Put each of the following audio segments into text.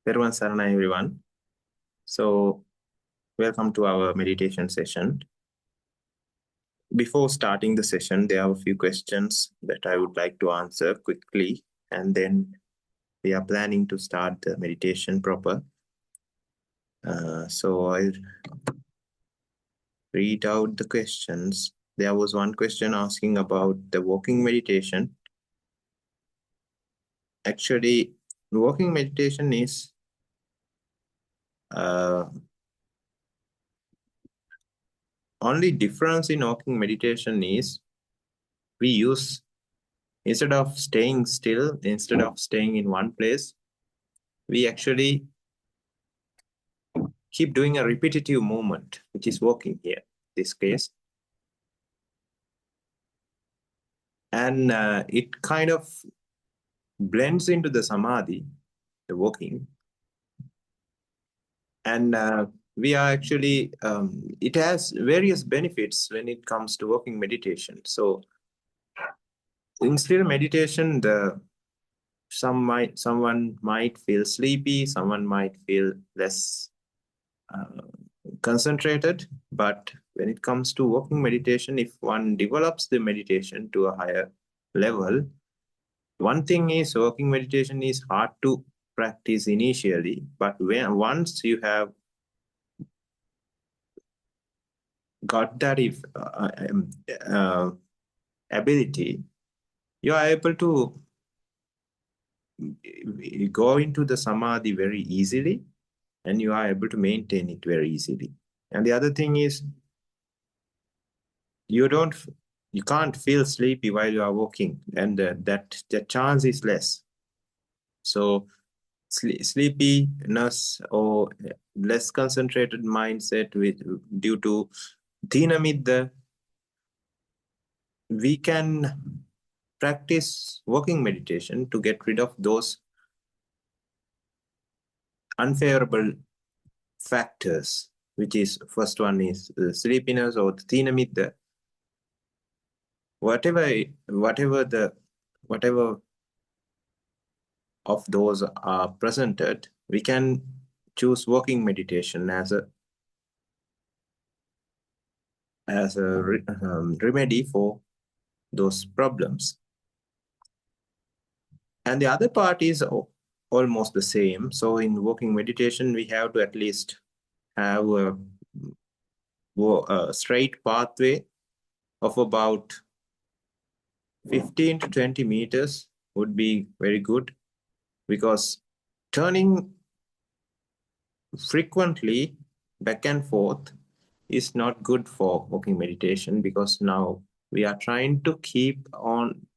Peruvan Sarana, everyone. So, welcome to our meditation session. Before starting the session, there are a few questions that I would like to answer quickly, and then we are planning to start the meditation proper. So, I'll read out the questions. There was one question asking about the walking meditation. Actually, walking meditation is only difference in walking meditation is we use, instead of staying still, instead of staying in one place, we actually keep doing a repetitive movement, which is walking here, this case. And it kind of blends into the samadhi, the walking. And we are actually, it has various benefits when it comes to walking meditation. So in still meditation, someone might feel sleepy, someone might feel less concentrated, but when it comes to walking meditation, if one develops the meditation to a higher level, one thing is walking meditation is hard to practice initially, but once you have got that ability, you are able to go into the samadhi very easily, and you are able to maintain it very easily. And the other thing is, you can't feel sleepy while you are walking, and the chance is less. So sleepiness or less concentrated mindset due to Dhammadassi, we can practice walking meditation to get rid of those unfavorable factors, which is, first one is sleepiness or Dhammadassi. Whatever of those are presented, we can choose walking meditation as a remedy for those problems. And the other part is almost the same. So in walking meditation, we have to at least have a straight pathway of about 15 to 20 meters would be very good, because turning frequently back and forth is not good for walking meditation, because now we are trying to keep on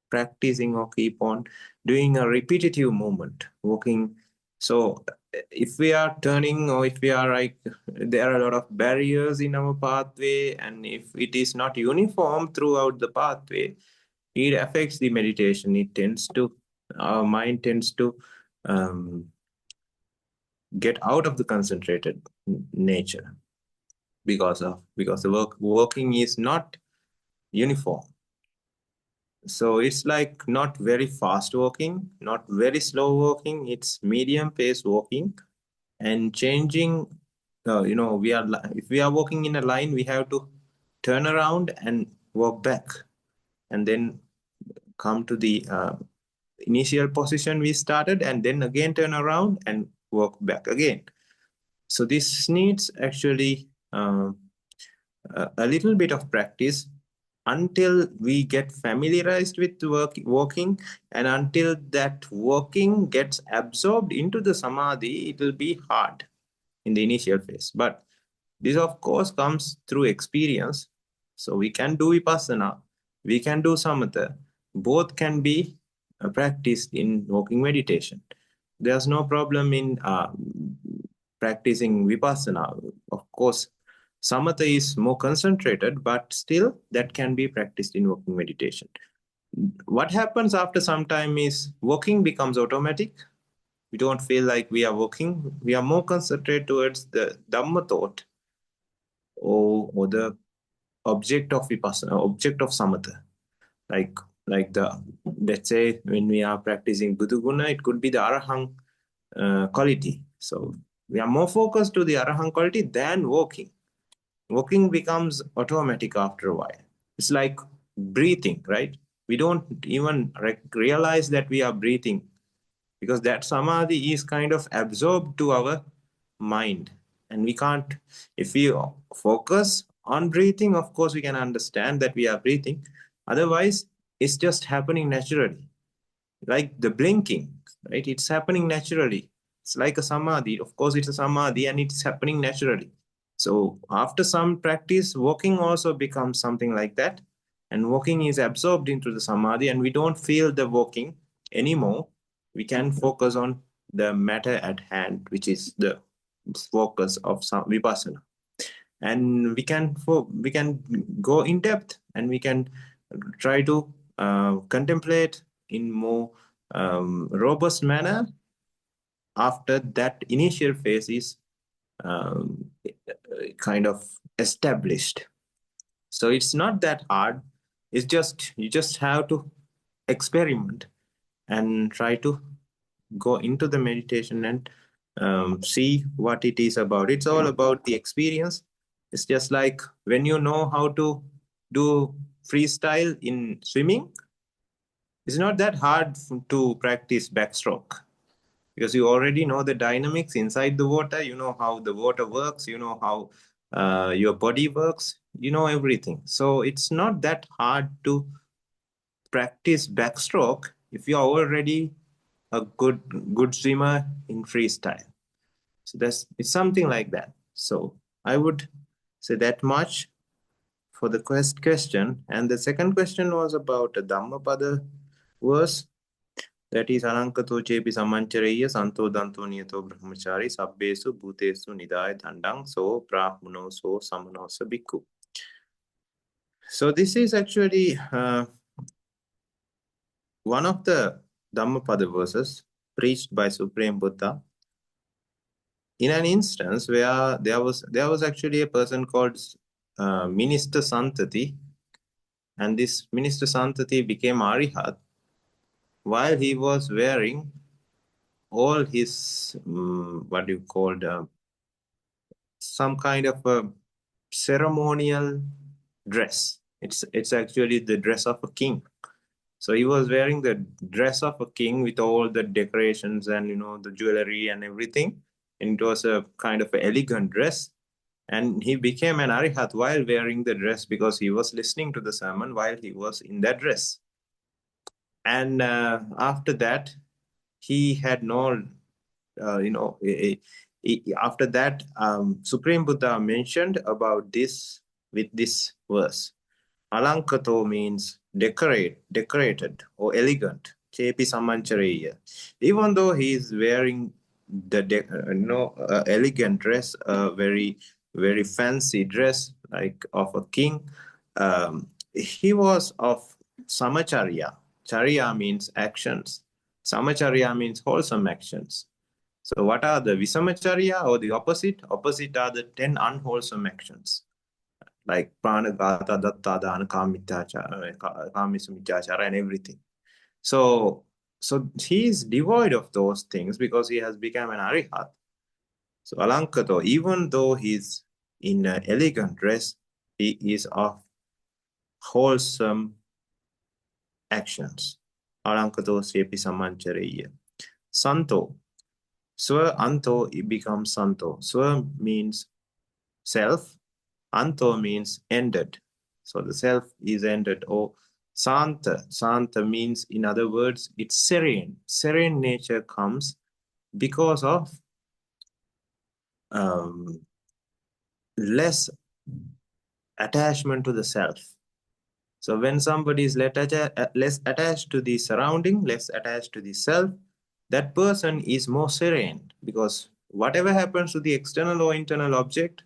practicing or keep on doing a repetitive movement, walking. So if we are turning, or if we are like, there are a lot of barriers in our pathway, and if it is not uniform throughout the pathway, it affects the meditation. Our mind tends to get out of the concentrated nature, because the walking is not uniform. So it's like not very fast walking, not very slow walking. It's medium pace walking, and changing. If we are walking in a line, we have to turn around and walk back, and then come to the initial position we started, and then again turn around and walk back again. So this needs actually a little bit of practice until we get familiarized with walking, and until that walking gets absorbed into the samadhi, it will be hard in the initial phase. But this, of course, comes through experience. So we can do vipassana, we can do samatha. Both can be practiced in walking meditation. There's no problem in practicing vipassana. Of course, samatha is more concentrated, but still that can be practiced in walking meditation. What happens after some time is walking becomes automatic. We don't feel like we are walking. We are more concentrated towards the Dhamma thought, or the object of vipassana, object of samatha. Like let's say when we are practicing Buddha Guna, it could be the Arahang quality. So we are more focused to the Arahant quality than walking. Walking becomes automatic after a while. It's like breathing, right? We don't even realize that we are breathing, because that samadhi is kind of absorbed to our mind. And we can't, if we focus on breathing, of course we can understand that we are breathing. Otherwise, it's just happening naturally. Like the blinking, right? It's happening naturally. It's like a samadhi. Of course, it's a samadhi and it's happening naturally. So after some practice, walking also becomes something like that. And walking is absorbed into the samadhi, and we don't feel the walking anymore. We can focus on the matter at hand, which is the focus of some vipassana. And we can go in depth, and we can try to contemplate in more robust manner after that initial phase is kind of established. So it's not that hard. It's just, you just have to experiment and try to go into the meditation and see what it is about. It's all about the experience. It's just like when you know how to do freestyle in swimming, it's not that hard to practice backstroke, because you already know the dynamics inside the water. You know how the water works. You know how your body works. You know everything. So it's not that hard to practice backstroke if you're already a good swimmer in freestyle. So it's something like that. So I would say that much for the question. And the second question was about the Dhammapada verse. That is Alankato chepi samanchareya santo danto niyato brahmachari sabbesu bhutesu nidaya dandang so brahmano so samano sabikku. So this is actually one of the Dhammapada verses preached by Supreme Buddha in an instance where there was actually a person called Minister Santati, and this Minister Santati became Arihat while he was wearing all his some kind of a ceremonial dress. It's actually the dress of a king. So he was wearing the dress of a king with all the decorations and the jewelry and everything. And it was a kind of an elegant dress. And he became an Arihat while wearing the dress, because he was listening to the sermon while he was in that dress. And after that, he had no, after that, Supreme Buddha mentioned about this with this verse. Alankato means decorated or elegant. Chepi samanchareya. Even though he is wearing the elegant dress, very very fancy dress like of a king, he was of samacharya. Charya means actions. Samacharya means wholesome actions. So what are the visamacharya, or the opposite? Opposite are the 10 unwholesome actions, like pranagata, datta, dana, kamisamichachara, and everything. So he is devoid of those things because he has become an Arihat. So Alankato, even though he's in an elegant dress, he is of wholesome actions. Alankato sepi samanchareya. Santo. Swa anto, it becomes santo. Swa means self. Anto means ended. So the self is ended. Or Santa. Santa means, in other words, it's serene. Serene nature comes because of less attachment to the self. So when somebody is less attached to the surrounding, less attached to the self, that person is more serene, because whatever happens to the external or internal object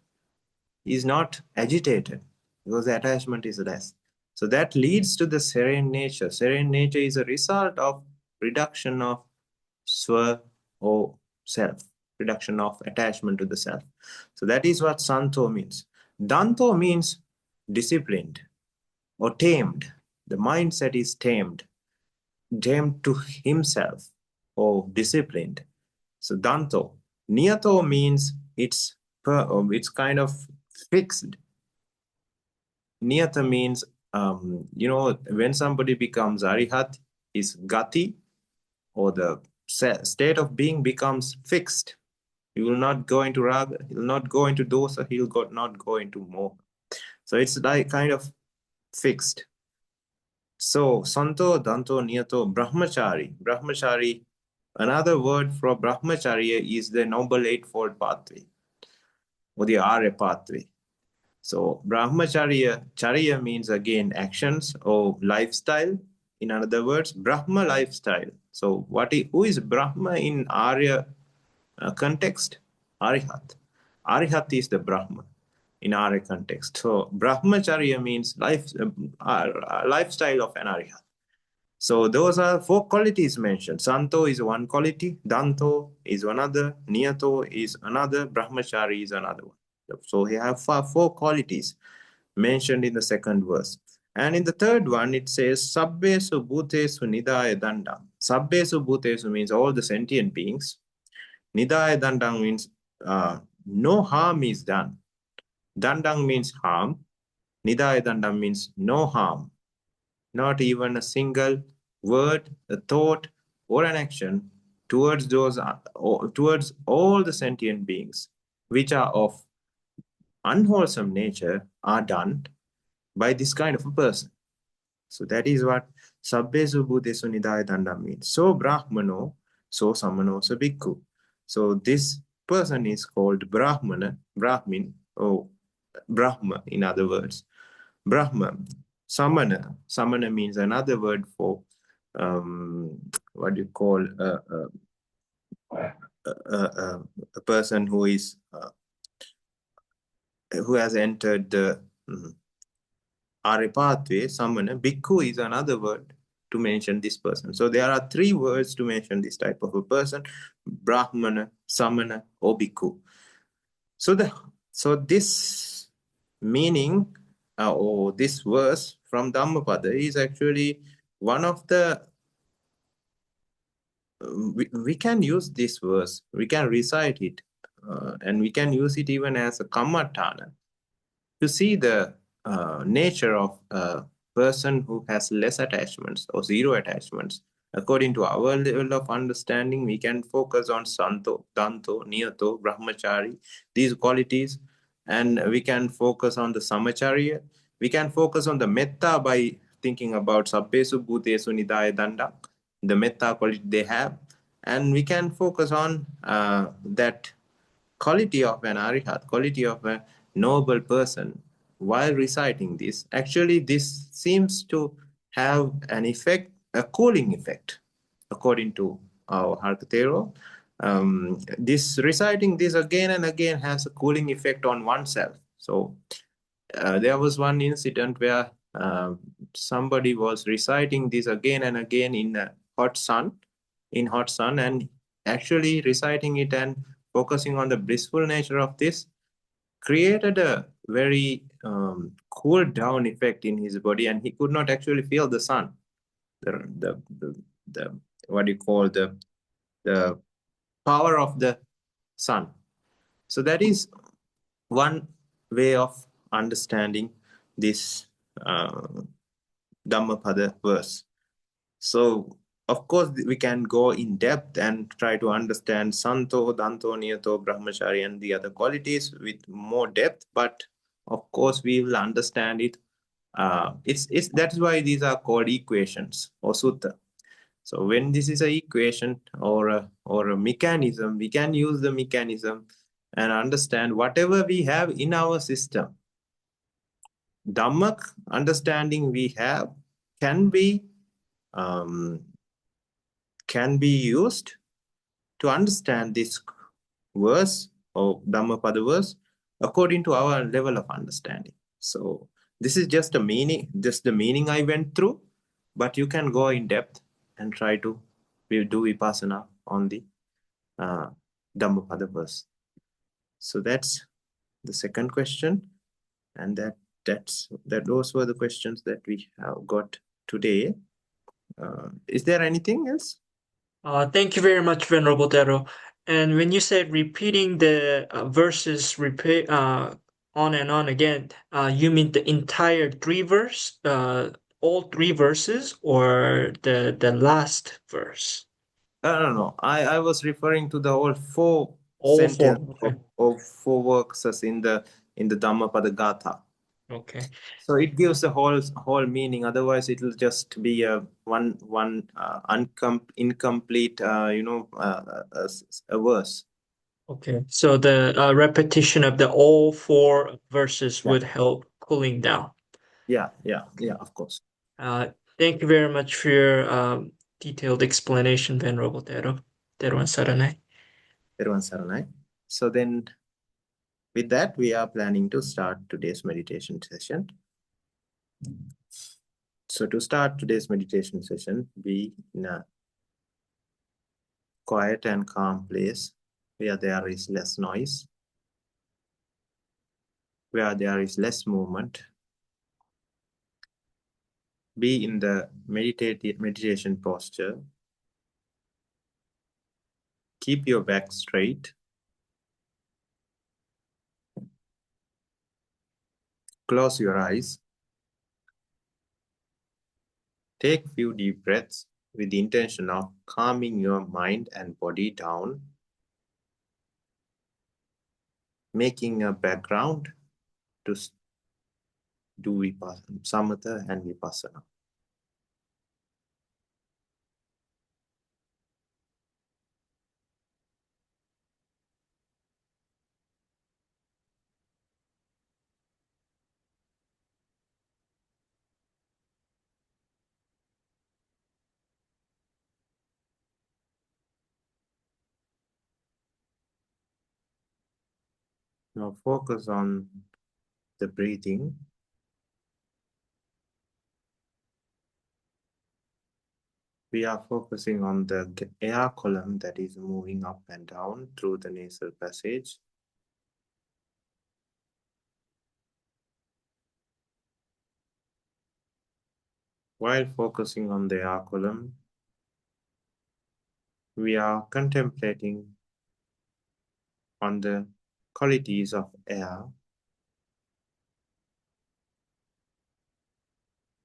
is not agitated, because the attachment is less. So that leads to the serene nature. Serene nature is a result of reduction of swa or self, reduction of attachment to the self. So that is what santo means. Danto means disciplined or tamed. The mindset is tamed to himself or disciplined. So danto. Niyato means it's kind of fixed. Niyata means, when somebody becomes Arihat, his gati, or the state of being, becomes fixed. He will not go into raga, he will not go into dosa, he will not go into moha. So it's like kind of fixed. So santo, danto, niyato, brahmachari. Brahmachari, another word for brahmacharya is the noble eightfold pathway, or the Arya pathway. So brahmacharya, charya means again actions or lifestyle. In other words, Brahma lifestyle. So who is Brahma in Arya context? Arihat. Arihat is the Brahma in Arya context. So brahmacharya means lifestyle of an Arihat. So those are 4 qualities mentioned. Santo is one quality, danto is another, niyato is another, brahmachari is another one. So we have 4 qualities mentioned in the second verse. And in the third one, it says, Sabbesu bhutesu nidaya dandam. Sabbesu bhutesu means all the sentient beings. Nidaya dandam means no harm is done. Dandam means harm. Nidaya dandam means no harm. Not even a single word, a thought, or an action towards all the sentient beings which are of unwholesome nature are done by this kind of a person. So that is what Sabbesu bhutesu nidaya dandam means. So Brahmano, so Samano, so Bhikkhu. So this person is called Brahmin, or Brahma in other words. Brahma. Samana means another word for what you call a person who is who has entered the Arya pathway. Samana. Bhikkhu is another word to mention this person. So there are 3 words to mention this type of a person: Brahmana, Samana, or Bhikkhu. So this meaning or this verse from Dhammapada is actually one of the we can use this verse, we can recite it, and we can use it even as a Kammat타나 to see the nature of a person who has less attachments or zero attachments. According to our level of understanding, we can focus on santo, danto, niyato, brahmachari, these qualities, and we can focus on the samacharya. We can focus on the metta by thinking about sabbesu bhutesu nidaya danda, the metta quality they have, and we can focus on that quality of an arihat, quality of a noble person while reciting this. Actually, this seems to have an effect, a cooling effect, according to our Thero. This reciting this again and again has a cooling effect on oneself. So there was one incident where somebody was reciting this again and again in hot sun, and actually reciting it and focusing on the blissful nature of this created a very cool down effect in his body, and he could not actually feel the sun, the what do you call the power of the sun. So that is one way of understanding this Dhammapada verse. So of course we can go in depth and try to understand santo, danto, niyato, brahmachari and the other qualities with more depth, but of course we will understand it. That's why these are called equations or sutta. So when this is an equation or a mechanism, we can use the mechanism and understand whatever we have in our system. Dhammak understanding we have can be used to understand this verse or Dhammapada verse according to our level of understanding. So this is just the meaning I went through, but you can go in depth and try to do vipassana on the Dhammapada verse. So that's the second question, and those were the questions that we have got today. Is there anything else? Thank you very much, Venerable Thero. And when you said repeating the verses repeat on and on again, you mean the entire all three verses, or the last verse? No. I was referring to the whole four All four. sentence Okay. of four verses in the Dhammapada Gatha. Okay. So it gives the whole meaning. Otherwise, it will just be a one incomplete a verse. Okay. So the repetition of the all four verses Yeah. would help cooling down. Yeah. Of course. Thank you very much for your detailed explanation, Venerable Tero. Teruan Saranay. Everyone Saranai. So then, with that, we are planning to start today's meditation session. So to start today's meditation session, be in a quiet and calm place where there is less noise, where there is less movement. Be in the meditation posture. Keep your back straight. Close your eyes. Take a few deep breaths with the intention of calming your mind and body down, making a background to do samatha and vipassana. Now focus on the breathing. We are focusing on the air column that is moving up and down through the nasal passage. While focusing on the air column, we are contemplating on the qualities of air,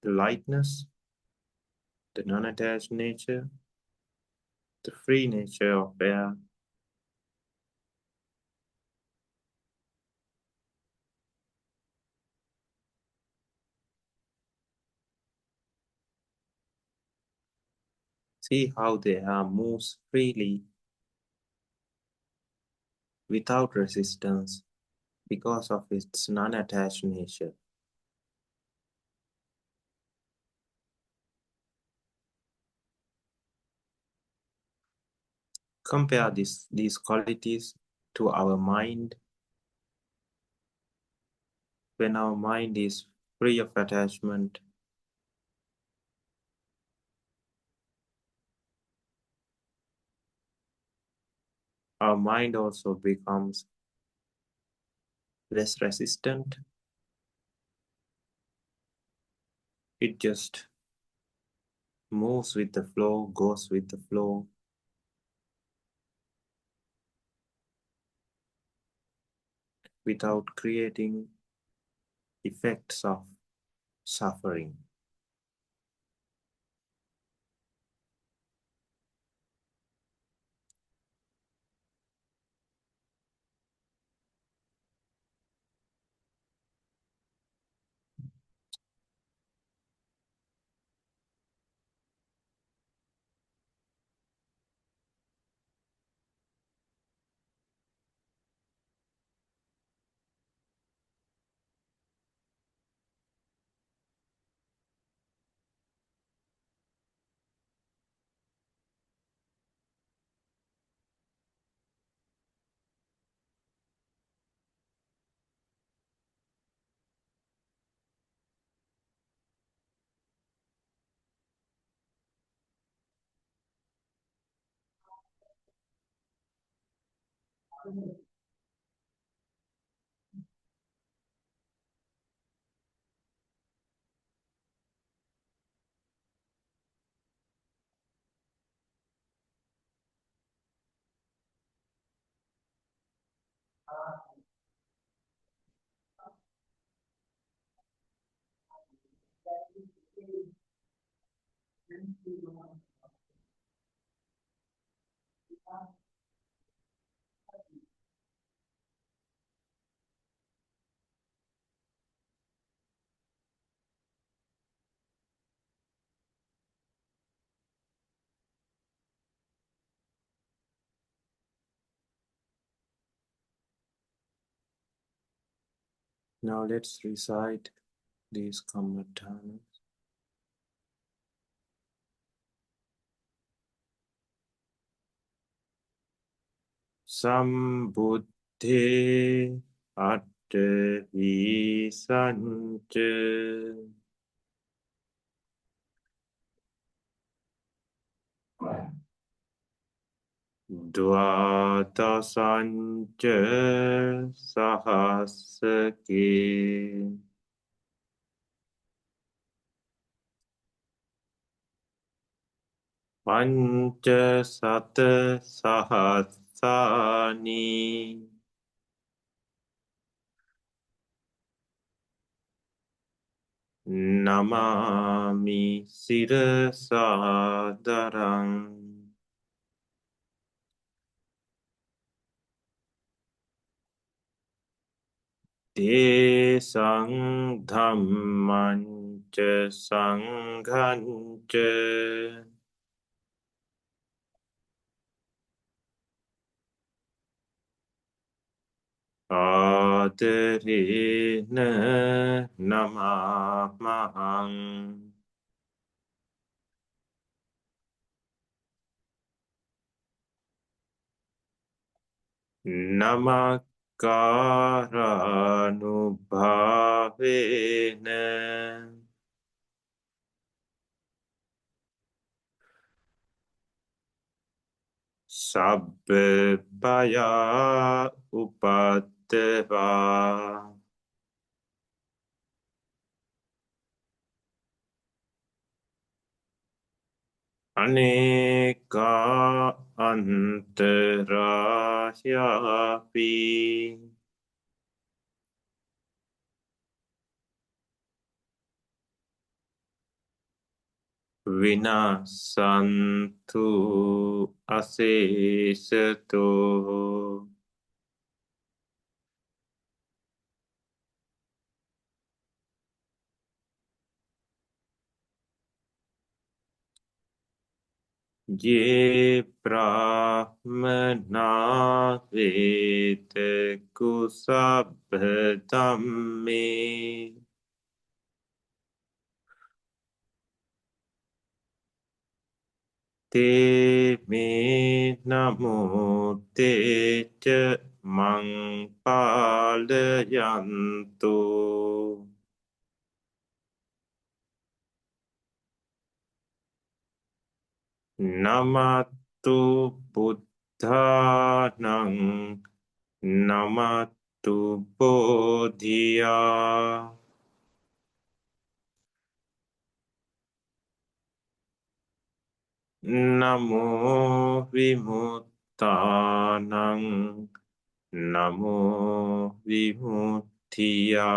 the lightness, the non-attached nature, the free nature of air, see how the air moves freely without resistance because of its non-attached nature. Compare these qualities to our mind. When our mind is free of attachment, our mind also becomes less resistant. It just moves with the flow, goes with the flow. Without creating effects of suffering. Now let's recite these Kammattanas. Sambuddhe Attavi Sanje Dvadasanje Sahasake Pancha Sata Sahasani Namami Sirasadarang Desang Dhammancha Sanghancha Adarena Namamahang Namaskaranubhavena Sabbaya Upadeva Aneka Antarasyapi Vinasantu Asesato Ye Brahmana Veda Kusabdhammi Te me namo te cha mang palayanto Namatu Buddhanang Namatu Bodhiya Namo Vimuttanang Namo Vimuttiya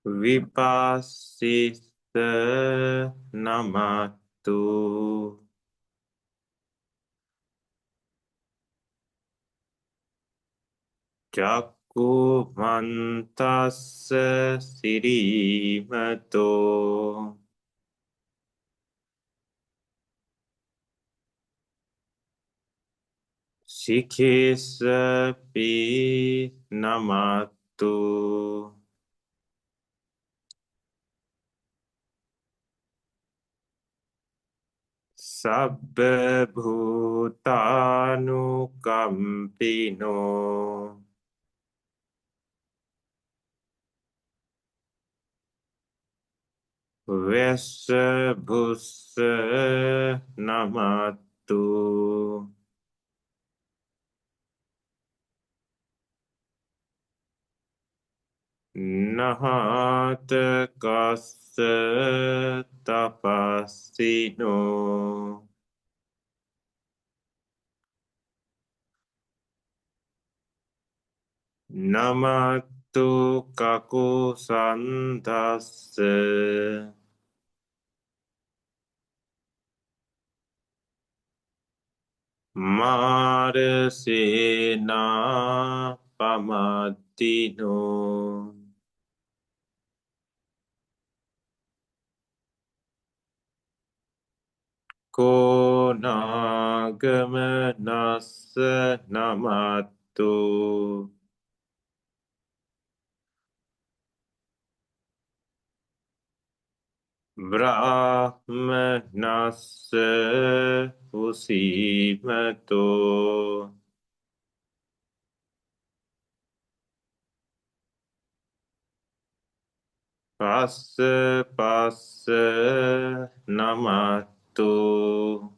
Vipassita Namatu Jakkumantassa Sirimato Sikhisapi Namatu Sabba Bhutanukampino Vesa Bhusa Namatu Nahata Kassa Tapasino Namatu kaku sandase Marsena pamatino Konagamanasa namatu Brahmanasa usimato Passa passa namatu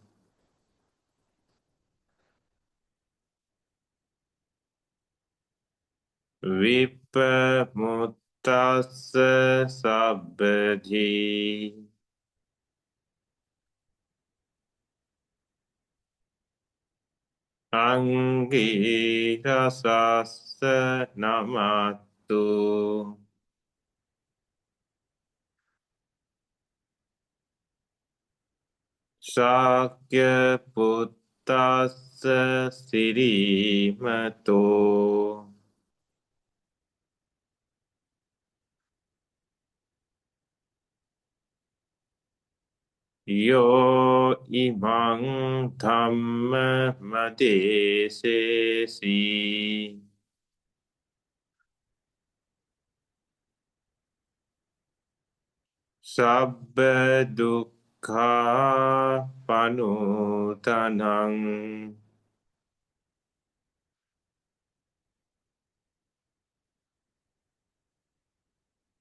Vipamutassa sabbadhi Angirasassa namatu Shakya puttassa sirimato Yo imang Dhammadassi Sabba dukkha panutanang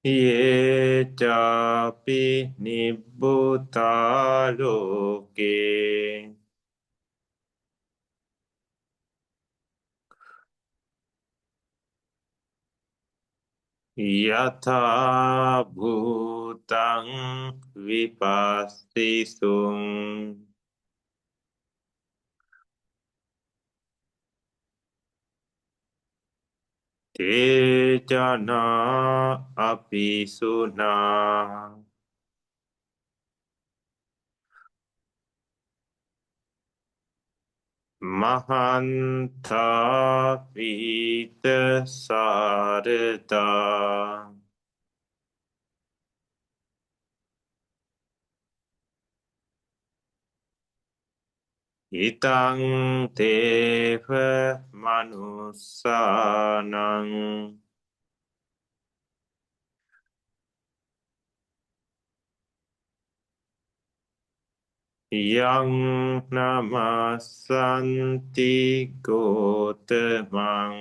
Ye capi nibbuta loke Yatha bhutang vipassisung Te jana api suna Mahanta vita sarita Itang teva manusanang Yang namasanti gotamang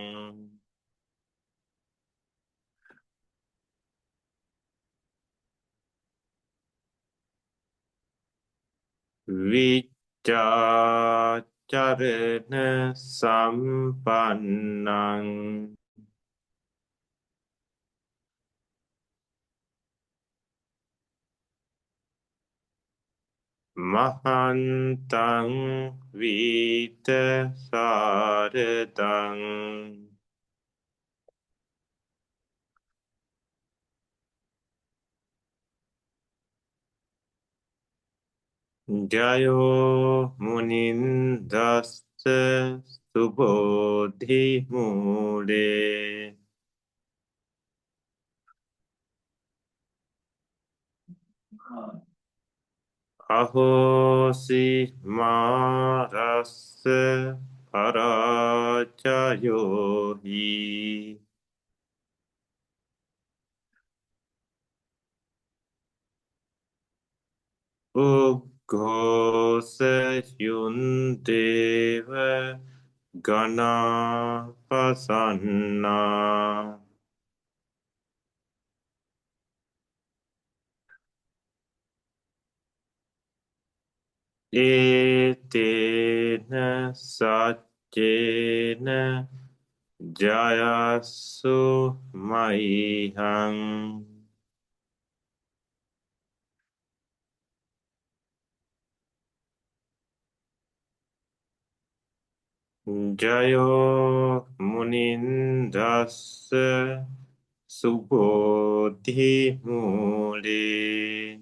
Vicacharana sampannang Mahantang vita saradang Jayo munindassa subodhi mule Ahosi marassa parajayo hi Ugghosa yundeva gana pasanna Etena saccena jayasu maihang Jayo Munindasa Subodhi Muli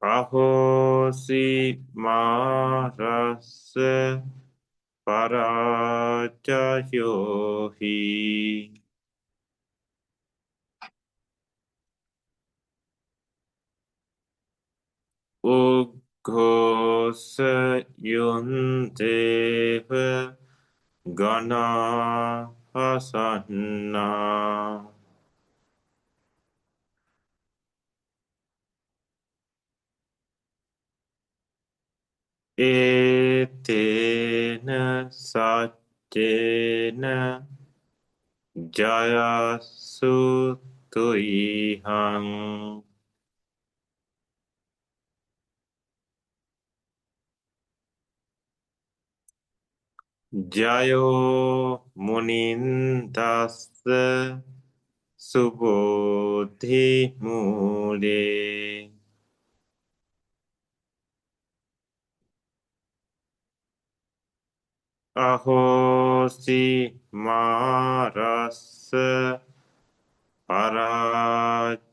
Ahosi Marasa Parajayohi Ugghosa Yundeva Gana Hasanna Etena Satena Jaya Sutuihang Jayo Munindasa Subodhi Mule Ahosi Marasa Parajayohi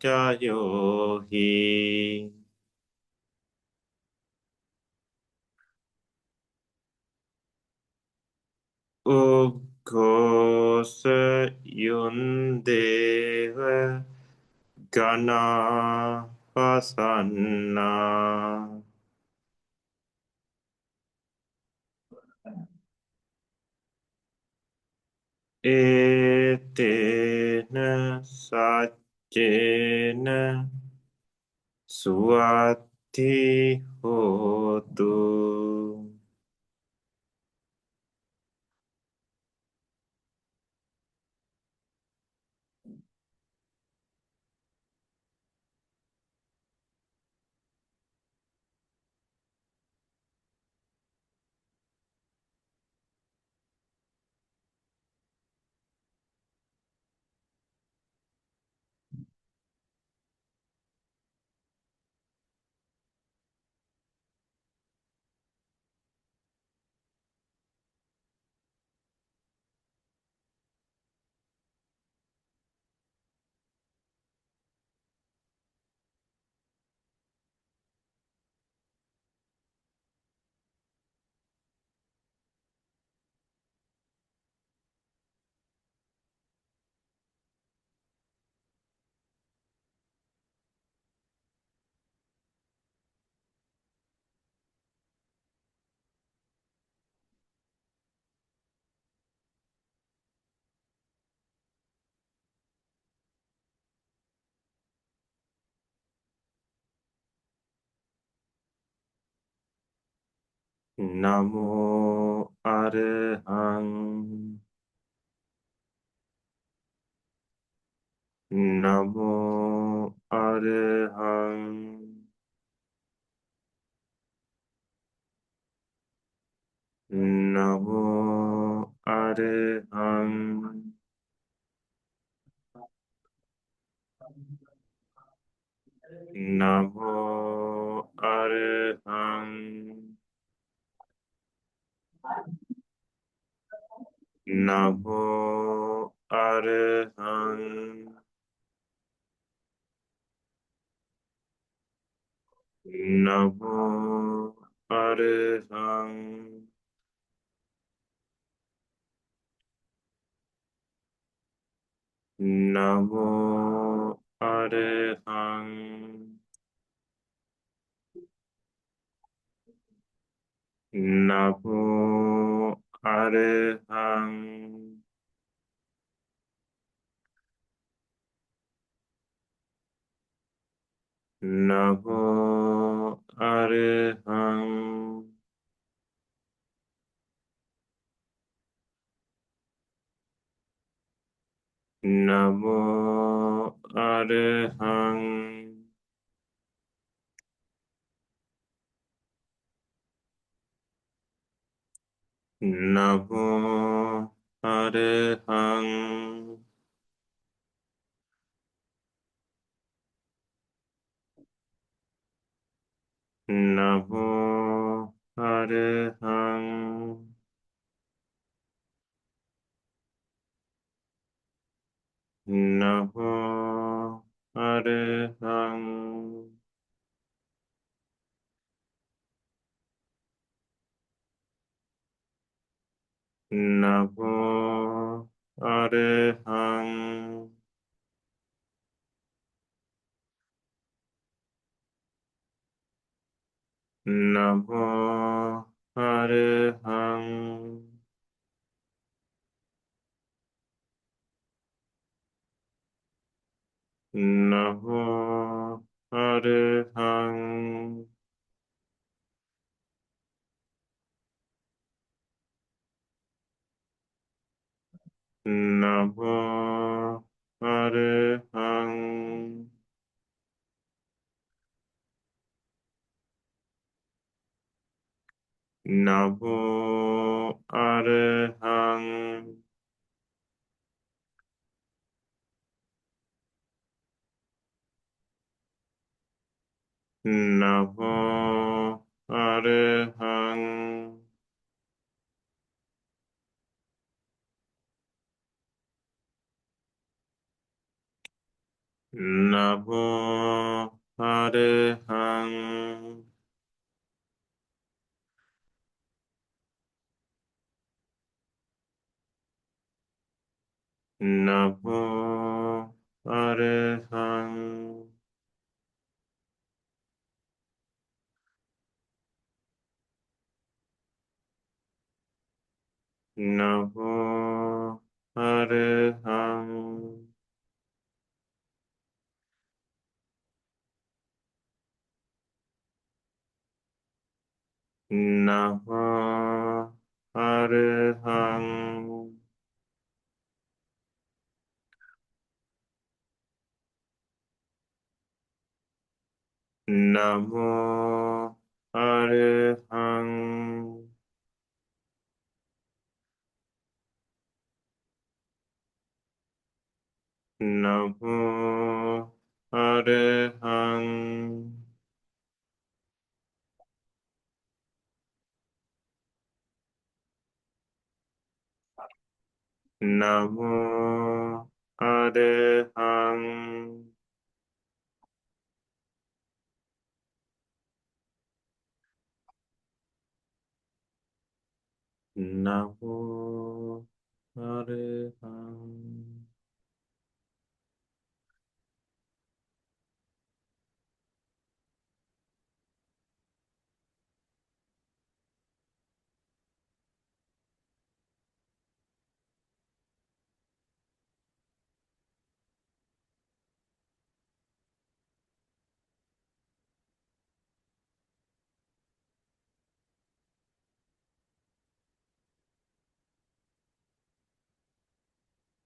Ugghosa Yundeva Gana Hasanna Etena Satchena Suati Hotu Namo Arahang Namo Arahang Namo Arahang Namo Arahang Namo Arahang Namo Arahang Namo Arahang Namo Arahang Namo Arahang Namo Arahang Namo Arahang Namo Arahang. Namo Arahang. Namo Arahang. Namo Arahang. Namo Arahang. Namo Arahang. Namo Arahang. Namo Arahang. Namo Arahang. Namo Arahang. Namo Arahang. Namo Arahang. Namo Arahang. Namo Arahang. Namo Arahang. Namo Arahang.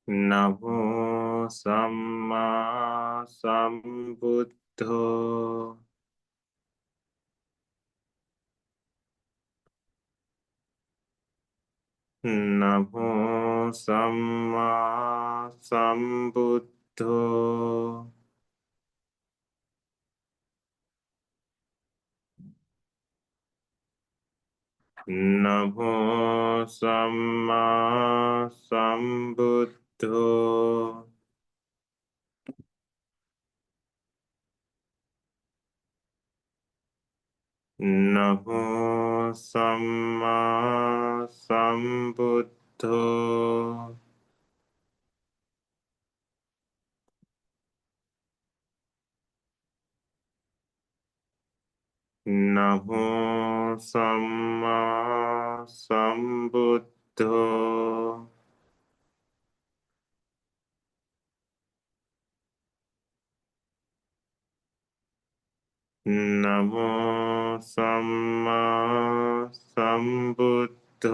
Namo Samma Sambuddho. Namo Samma Sambuddho. Namo Samma Sambuddho. Namo Samma Sambuddho. Namo Samma Sambuddho. Namo Samma Sambuddho.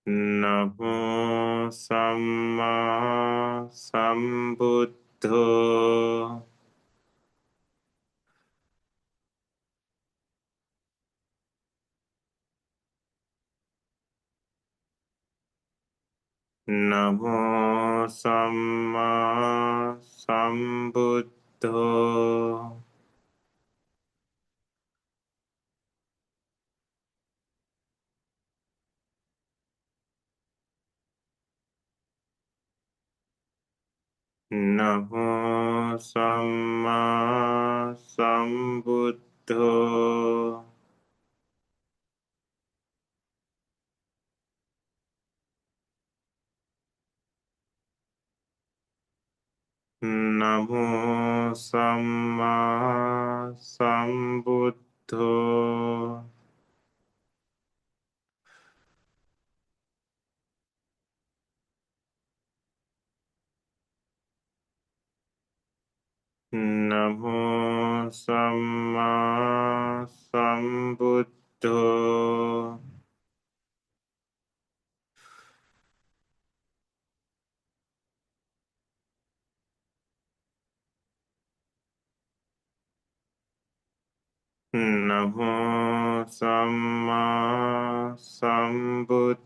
Namo Samma Sambuddho. Samma Sambuddho. Namo Samma Sambuddho. Namo Samma Sambuddho. Namo Samma Sambuddho. Namo Samma Sambuddho.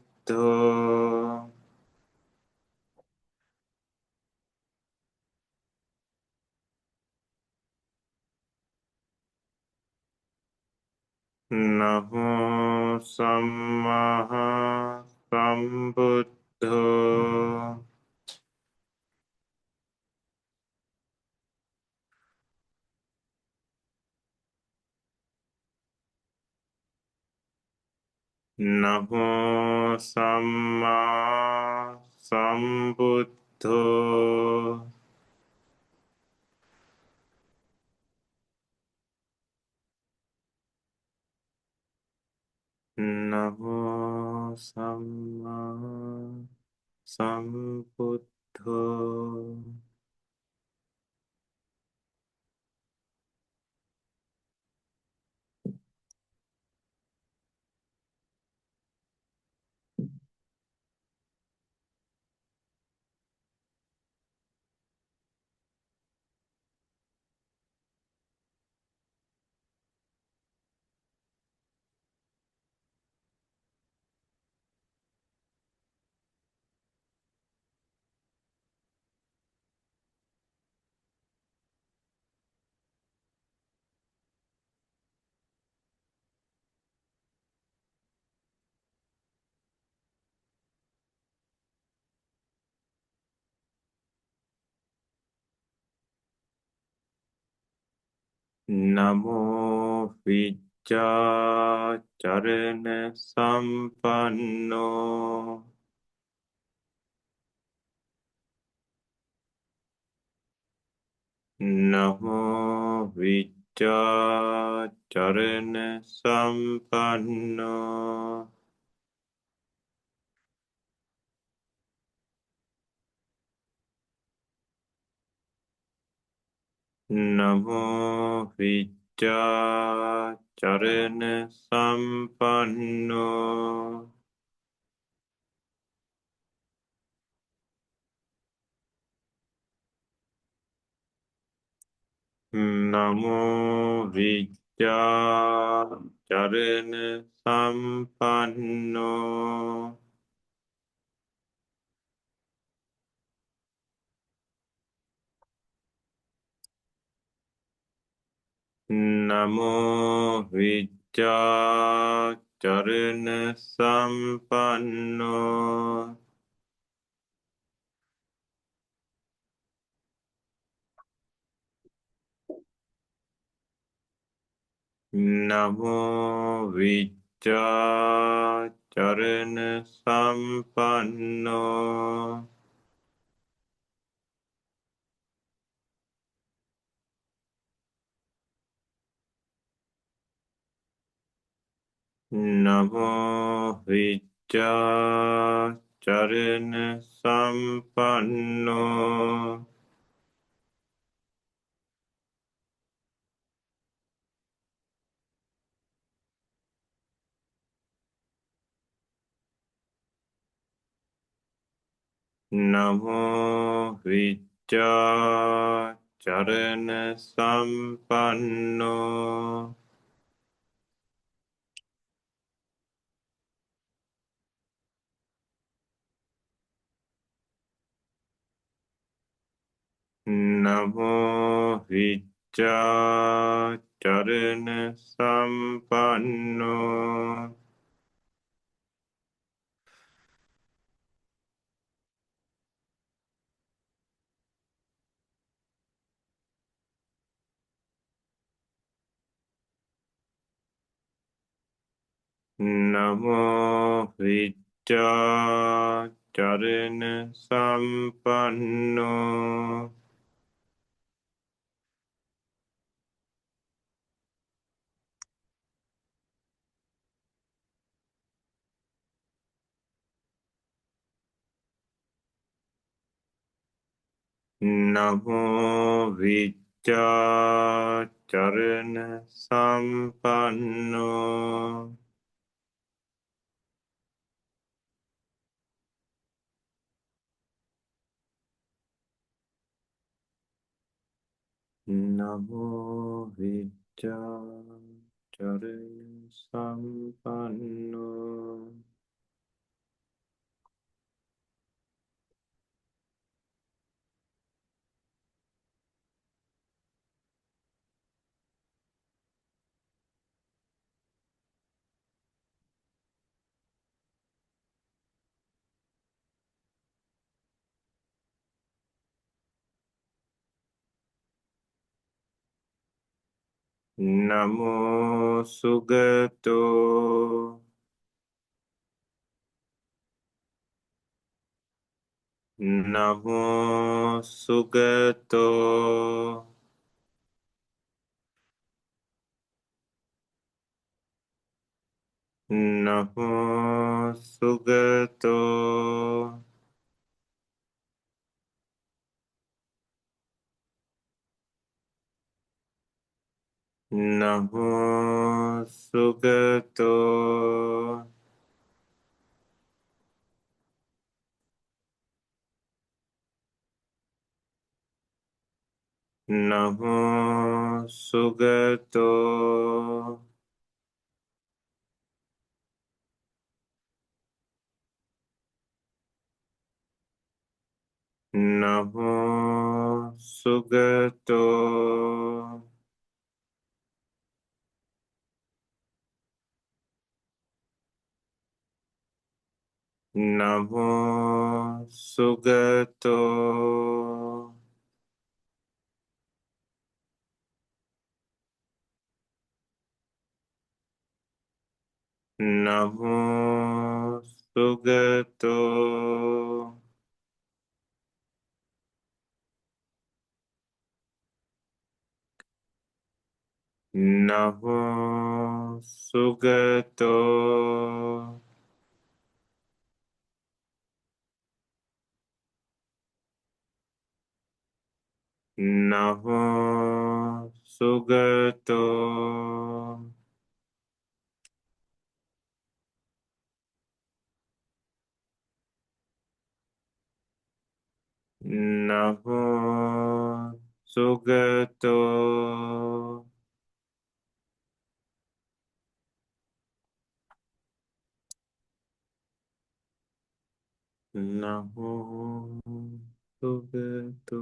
Namo Samma Sambuddho. Namo Samma Sambuddho. Namo Samma Sambuddho. Namo Vicca Charane Sampanno. Namo Vicca Charane Sampanno. Namo Vicca Charane Sampanno. Namo Vicca Charane Sampanno. Namo Vicca Charane Sampanno. Namo Vicca Charane Sampanno. Namo Vicca Charane Sampanno. Namo Vicca Charane Sampanno. Namo Vicca Charana Sampanno. Namo Vicca Charana Sampanno. Namo Vicca Charana Sampanno. Namo Vicca Charana Sampanno. Namo Sugato. Namo Sugato. Namo Sugato. Namo Sugato. Namo Sugato. Namo Sugato. Namo Sugato. Namo Sugato. Namo Sugato. Namo Sugato. Namo Sugato. Namo Sugato.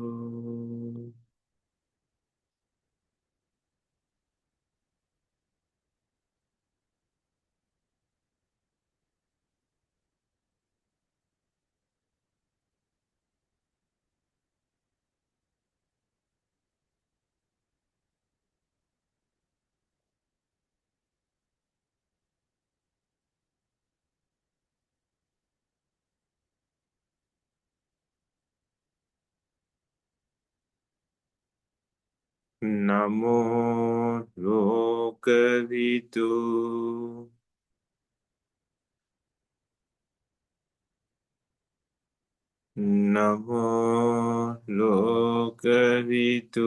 Namo Lokavidu. Namo Lokavidu.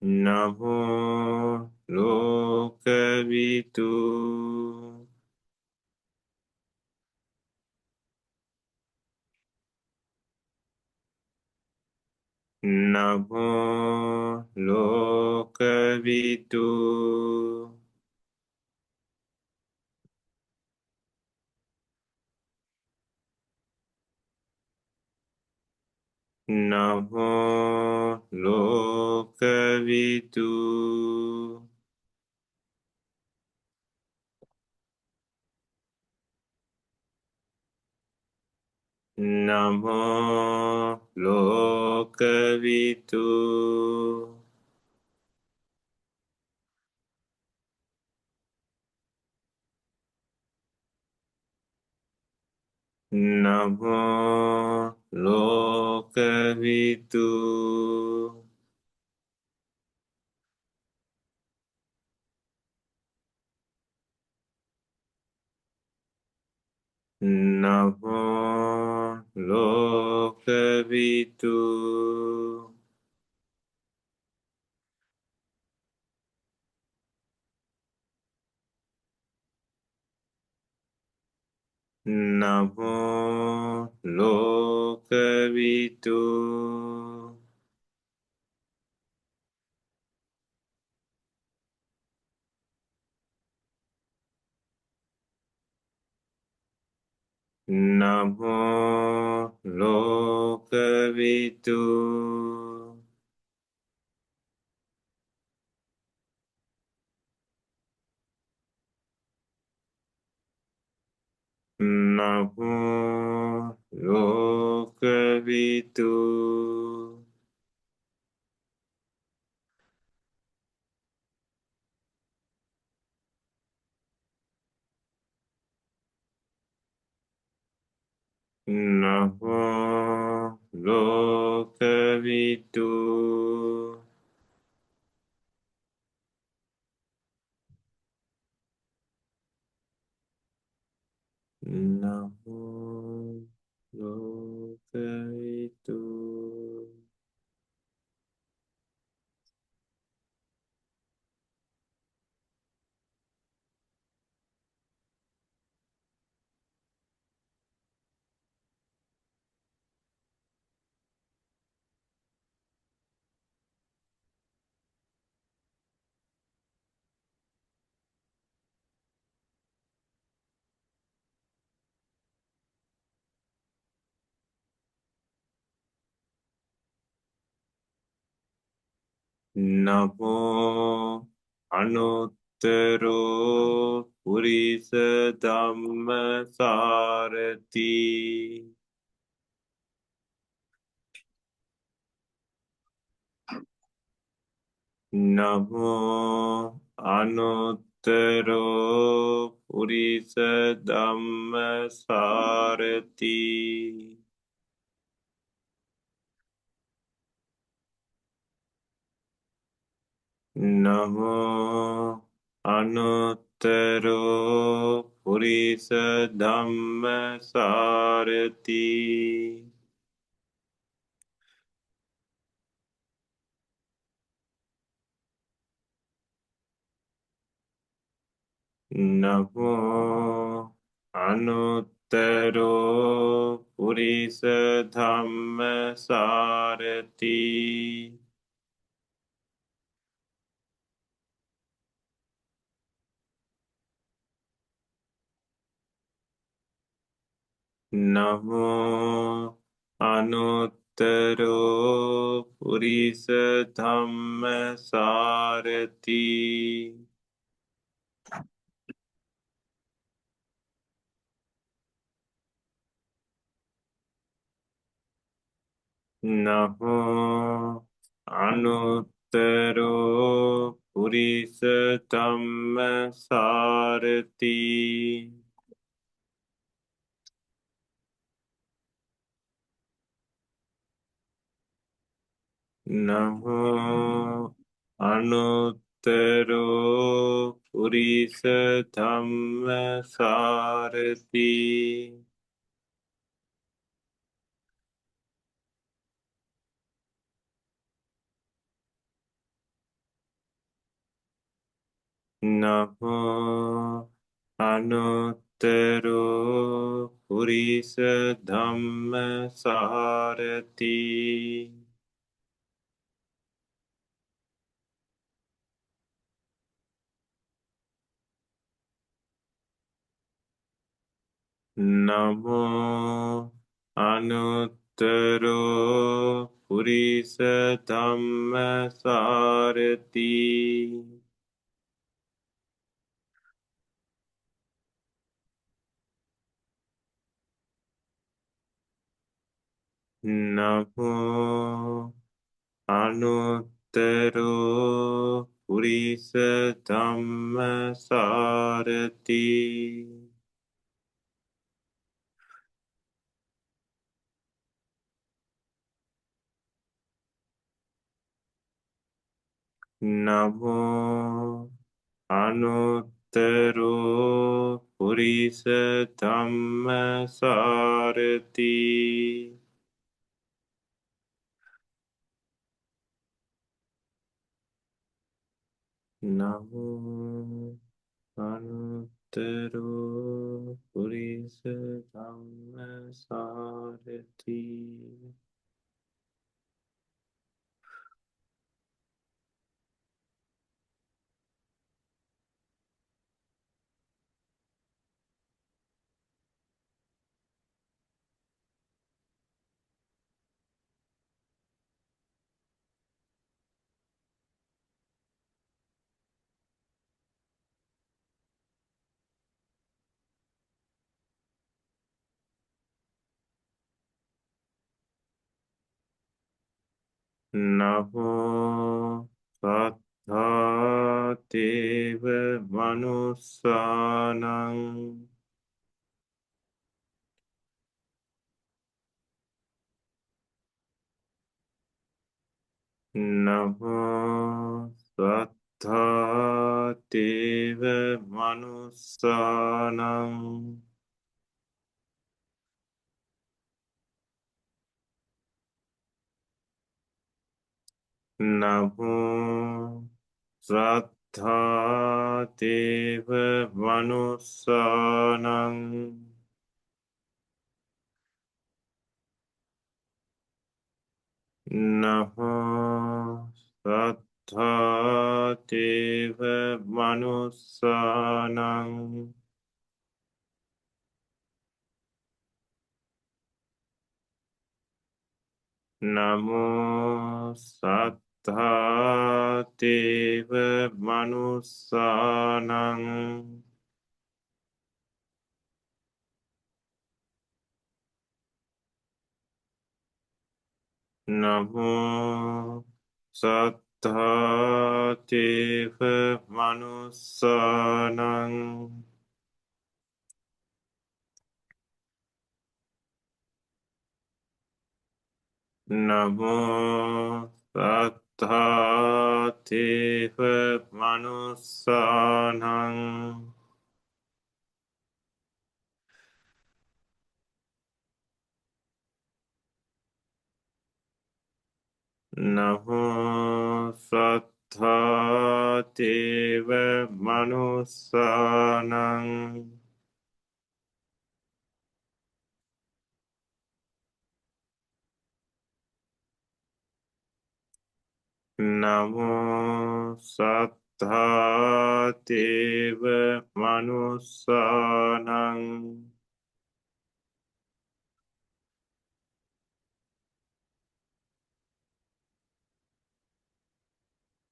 Namo Lokavidu. Namo Lokavidu. Namo Lokavidu. Namo Lokavidu. Namo Lokavidu. Namo Lokavidu. Namo Lokavidu. Namo Lokavidu. Namo Lokavidu. Namo Lokavidu. Namo Lokavidu. Namo Anuttaro Purisa Dhammasarati. Namo Anuttaro Purisa Dhammasarati. Namo Anuttaro Purisa Dhammasarati. Namo Anuttaro Purisa Dhammasarati. Namo Anuttaro Purisa Dhammasarati. Namo Anuttaro Purisa Dhammasarati. Namo Anuttaro Purisa Dhammasarati. Namo Anuttaro Purisa Dhammasarati. Namo Anuttaro Tero Purisa Dhammasarati Namo Anuttaro Purisa Dhammasarati Namo Anuttaro Purisa Dhammasarati Namo Anuttaro Purisa Dhammasarati Namo Sattva Deva Manusanang Namo Sattva Deva Manusanang Namo Sattva Deva Manusanang Namo Sattva Deva Manusanang Namo Sattva Deva Manusanang Namo Sattva Deva Manusanang Namo Sattva Deva Manusanang Namo Sattva Deva Manusanang Namo Sattva Deva Manusanang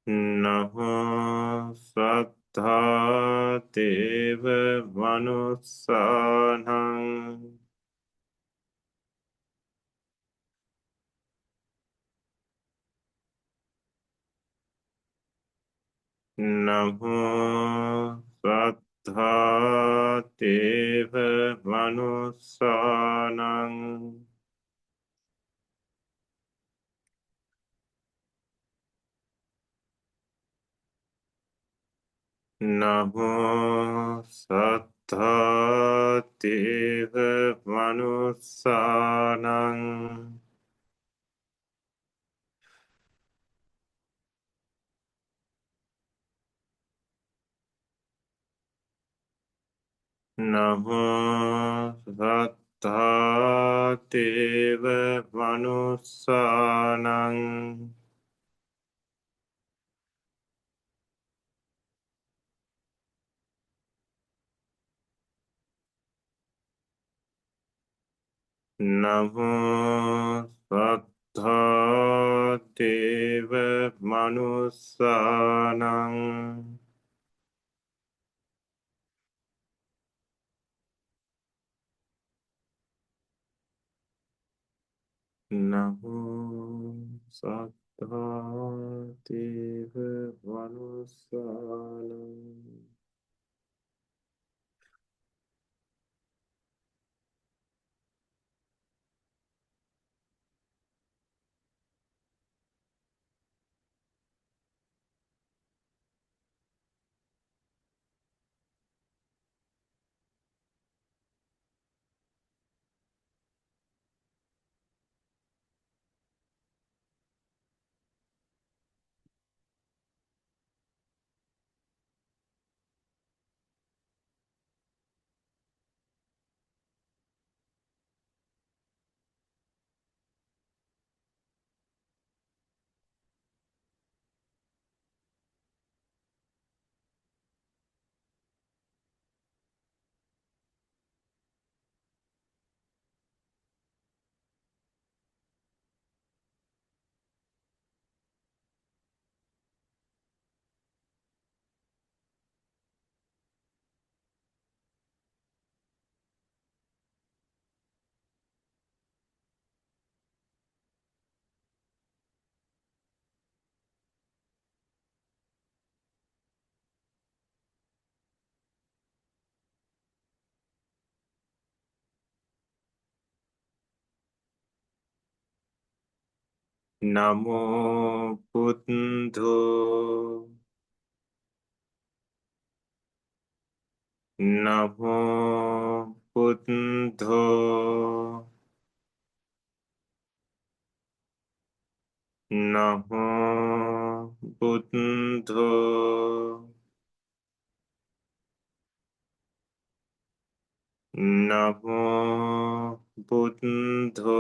Namo Sattva Deva Manusanang Namo Sattva Deva Manusanang Namo Sattva Deva Manusanang Namo Sattva Deva Manusanang Namo Sattha Deva Manusanang. Namo Sattha Deva Manusanang. Namo Buddho. Namo Buddho. Namo Buddho. Namo Buddho.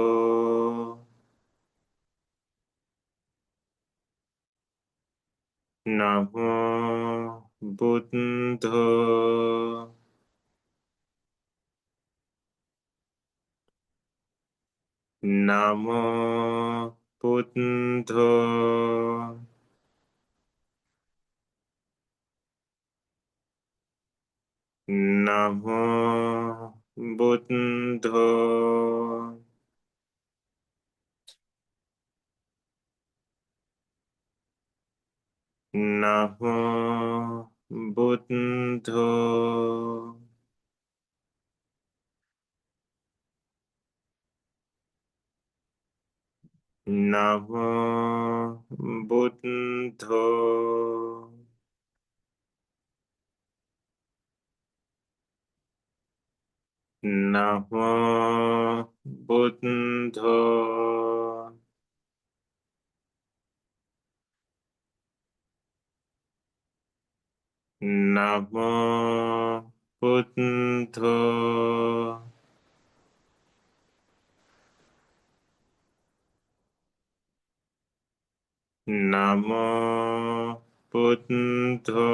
Namo Buddho. Namo Buddho. Namo Buddho. Namo Buddho. Namo Buddho. Namo Buddho. Namo Buddho. Namo Buddho.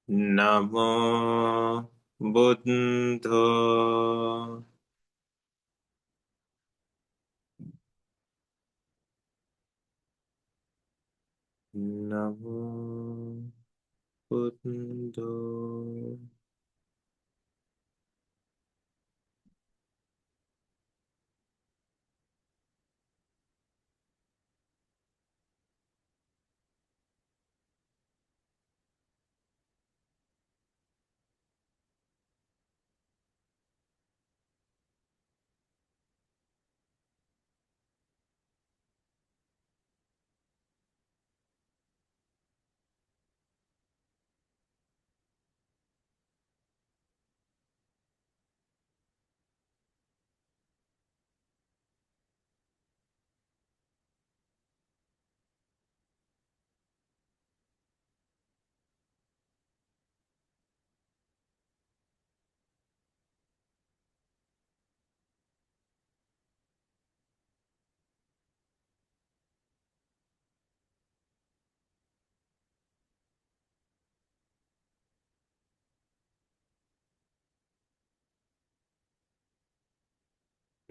Namo Buddho. Namo Buddho.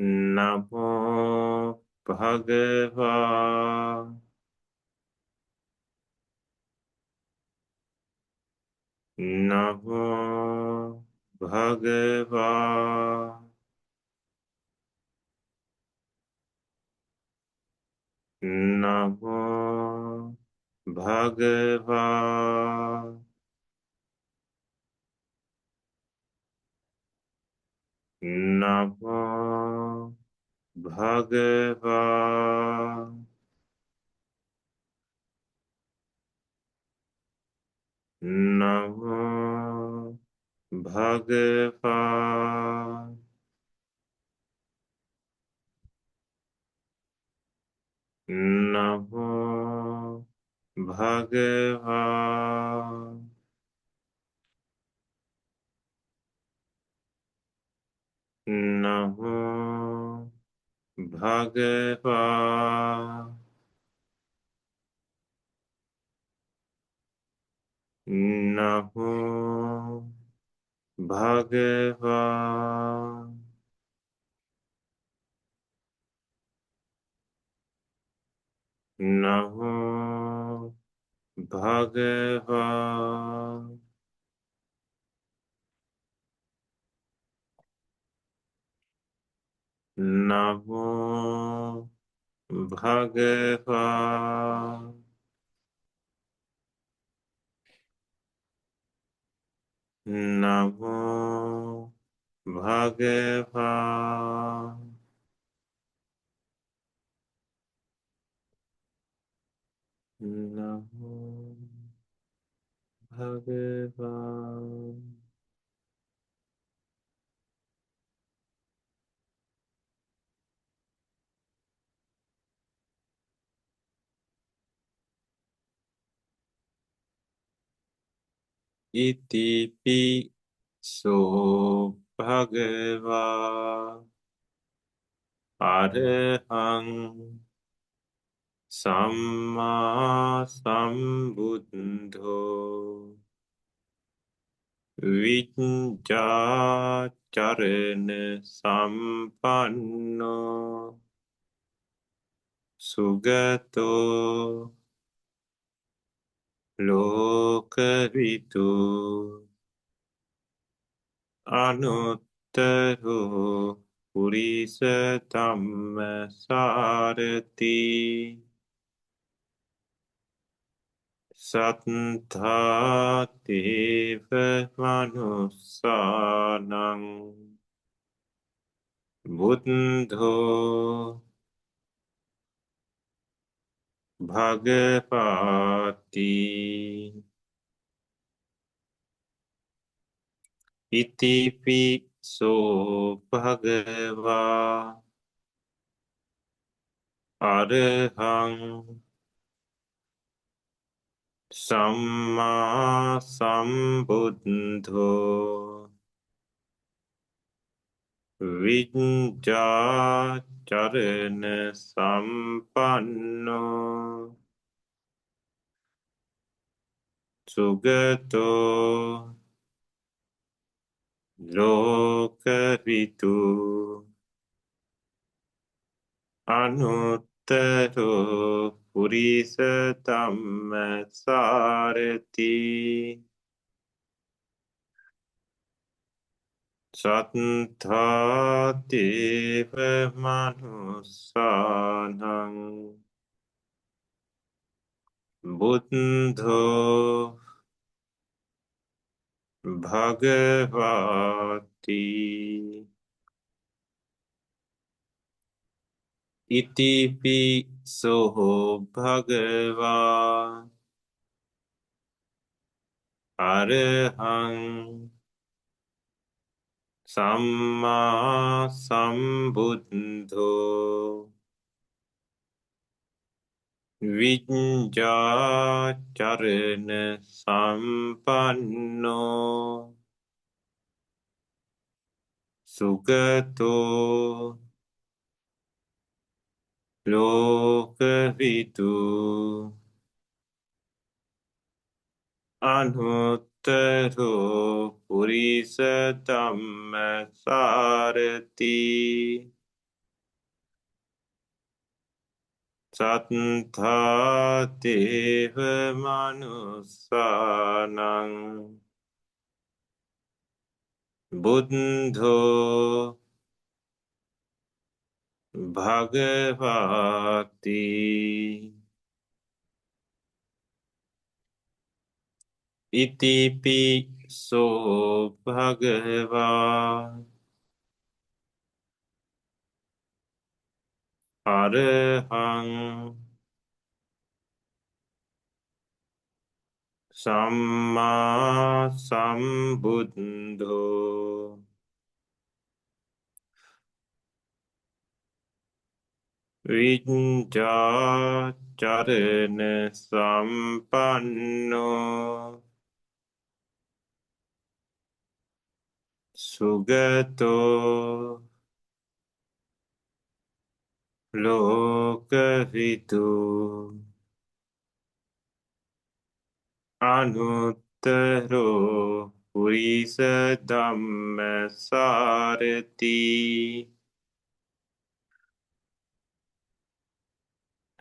Namo Bhagava Namo Bhagava Namo Bhagava Namo Bhagava Namo Bhagava Namo Bhagava Namo Bhagava Namo Bhagava Namo Bhagava Namo Bhagava Namo Bhagava Namo Bhagava Iti so Bhagava Arahang Samma Sambuddho Viccarana Sampanno Sugato Lokavitu Anuttaro Purisa Dhammasarati Sattva Deva Manusanang Buddho Bhagavati Iti so Bhagava Arahang Samma Sambuddho Viccarana Sampanno Sugato Lokavitu Anuttaro Purisa Dhammasarati Sattva Deva Manusanang Buddho Bhagavati Iti so Bhagava Arahang Samma Sambuddho Viccarana Sampanno Sugato Lokavitu Anuttaro Purisa Dhammasarati Sattha deva manusanang buddho bhagavati iti so bhagava arahang samma sambuddho Vinja charana sampanno sugato lokavitu anuttaro purisa dhamma sarati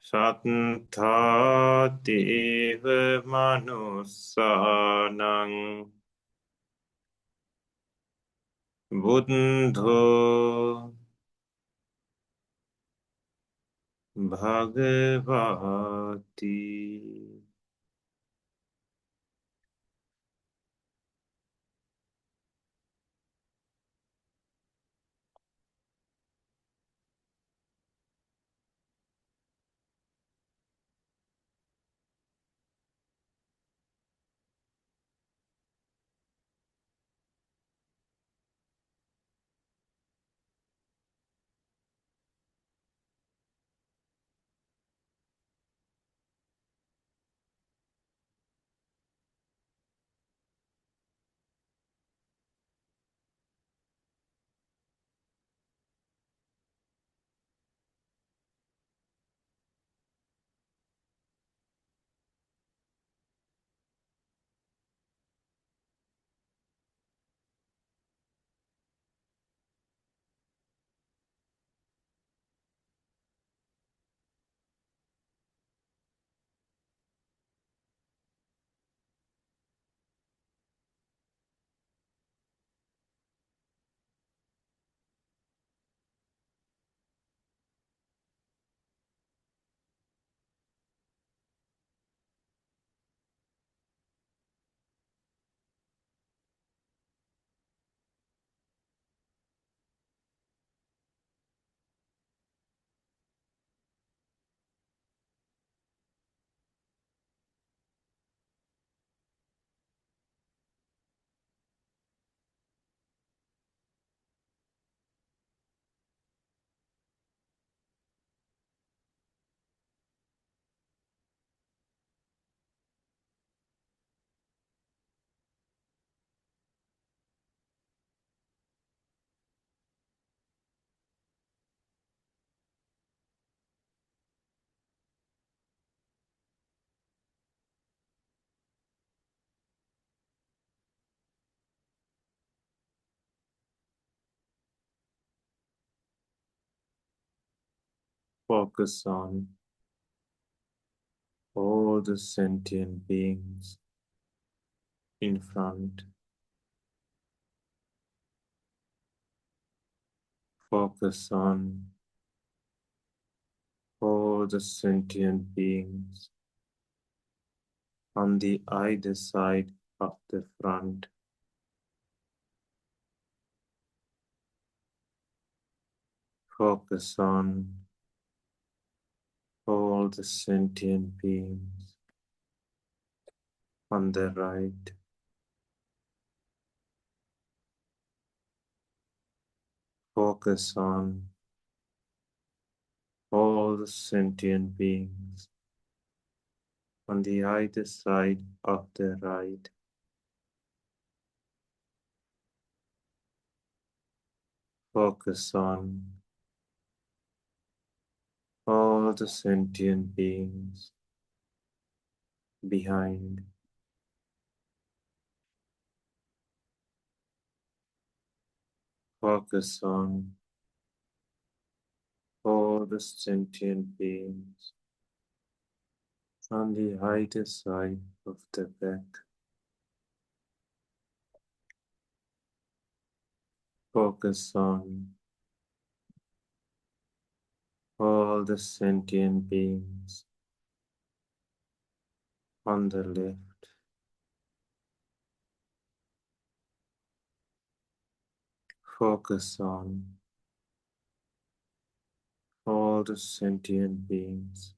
sattha deva manusanang buddho bhagavati. Focus on all the sentient beings in front. Focus on all the sentient beings on the either side of the front. Focus on all the sentient beings on the right. Focus on all the sentient beings on the either side of the right. Focus on all the sentient beings behind. Focus on all the sentient beings on the either side of the back. Focus on all the sentient beings on the left. Focus on all the sentient beings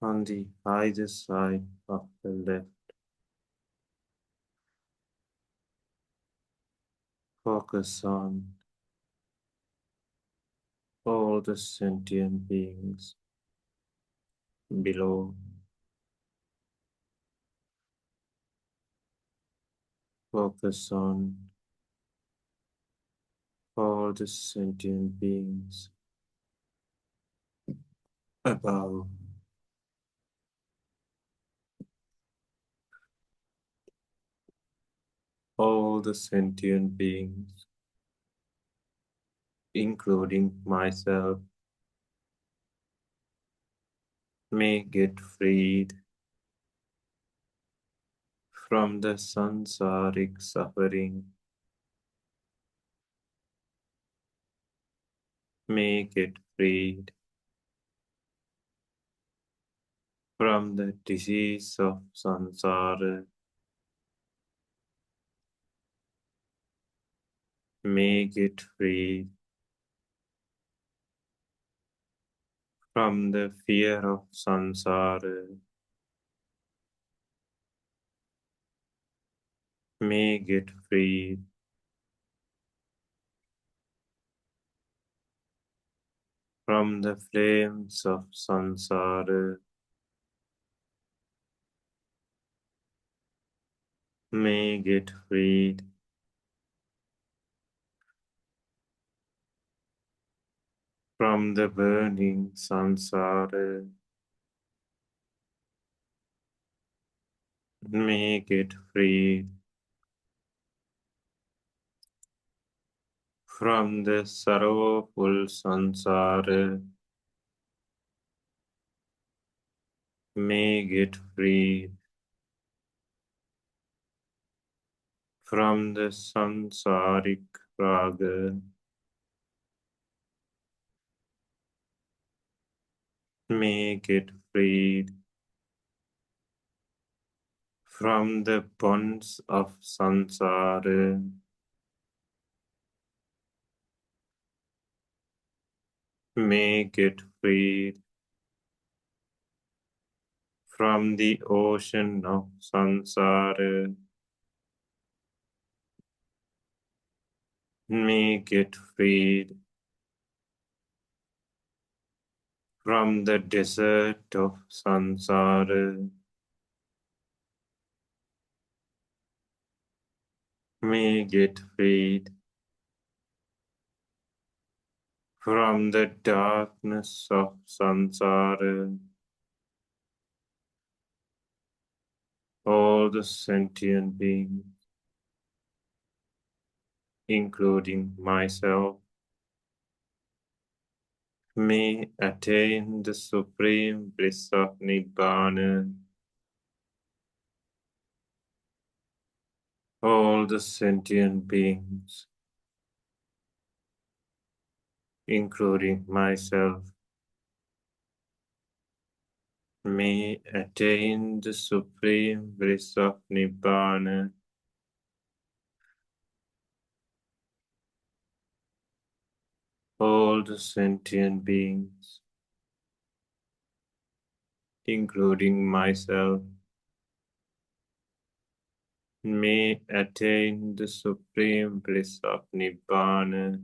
on the either side of the left. Focus on all the sentient beings below. Focus on all the sentient beings above. All the sentient beings, including myself, may get freed from the samsaric suffering, may get freed from the disease of samsara, may get freed from the fear of samsara, may get freed from the flames of samsara, may get freed from the burning samsara, may get freed from the sorrowful samsara, may get freed from the samsaric raga, may get freed from the bonds of samsara, may get freed from the ocean of samsara, may get freed from the desert of samsara, may get freed from the darkness of samsara. All the sentient beings, including myself, may attain the supreme bliss of Nibbana. All the sentient beings, including myself, may attain the supreme bliss of Nibbana. All the sentient beings, including myself, may attain the supreme bliss of Nibbana.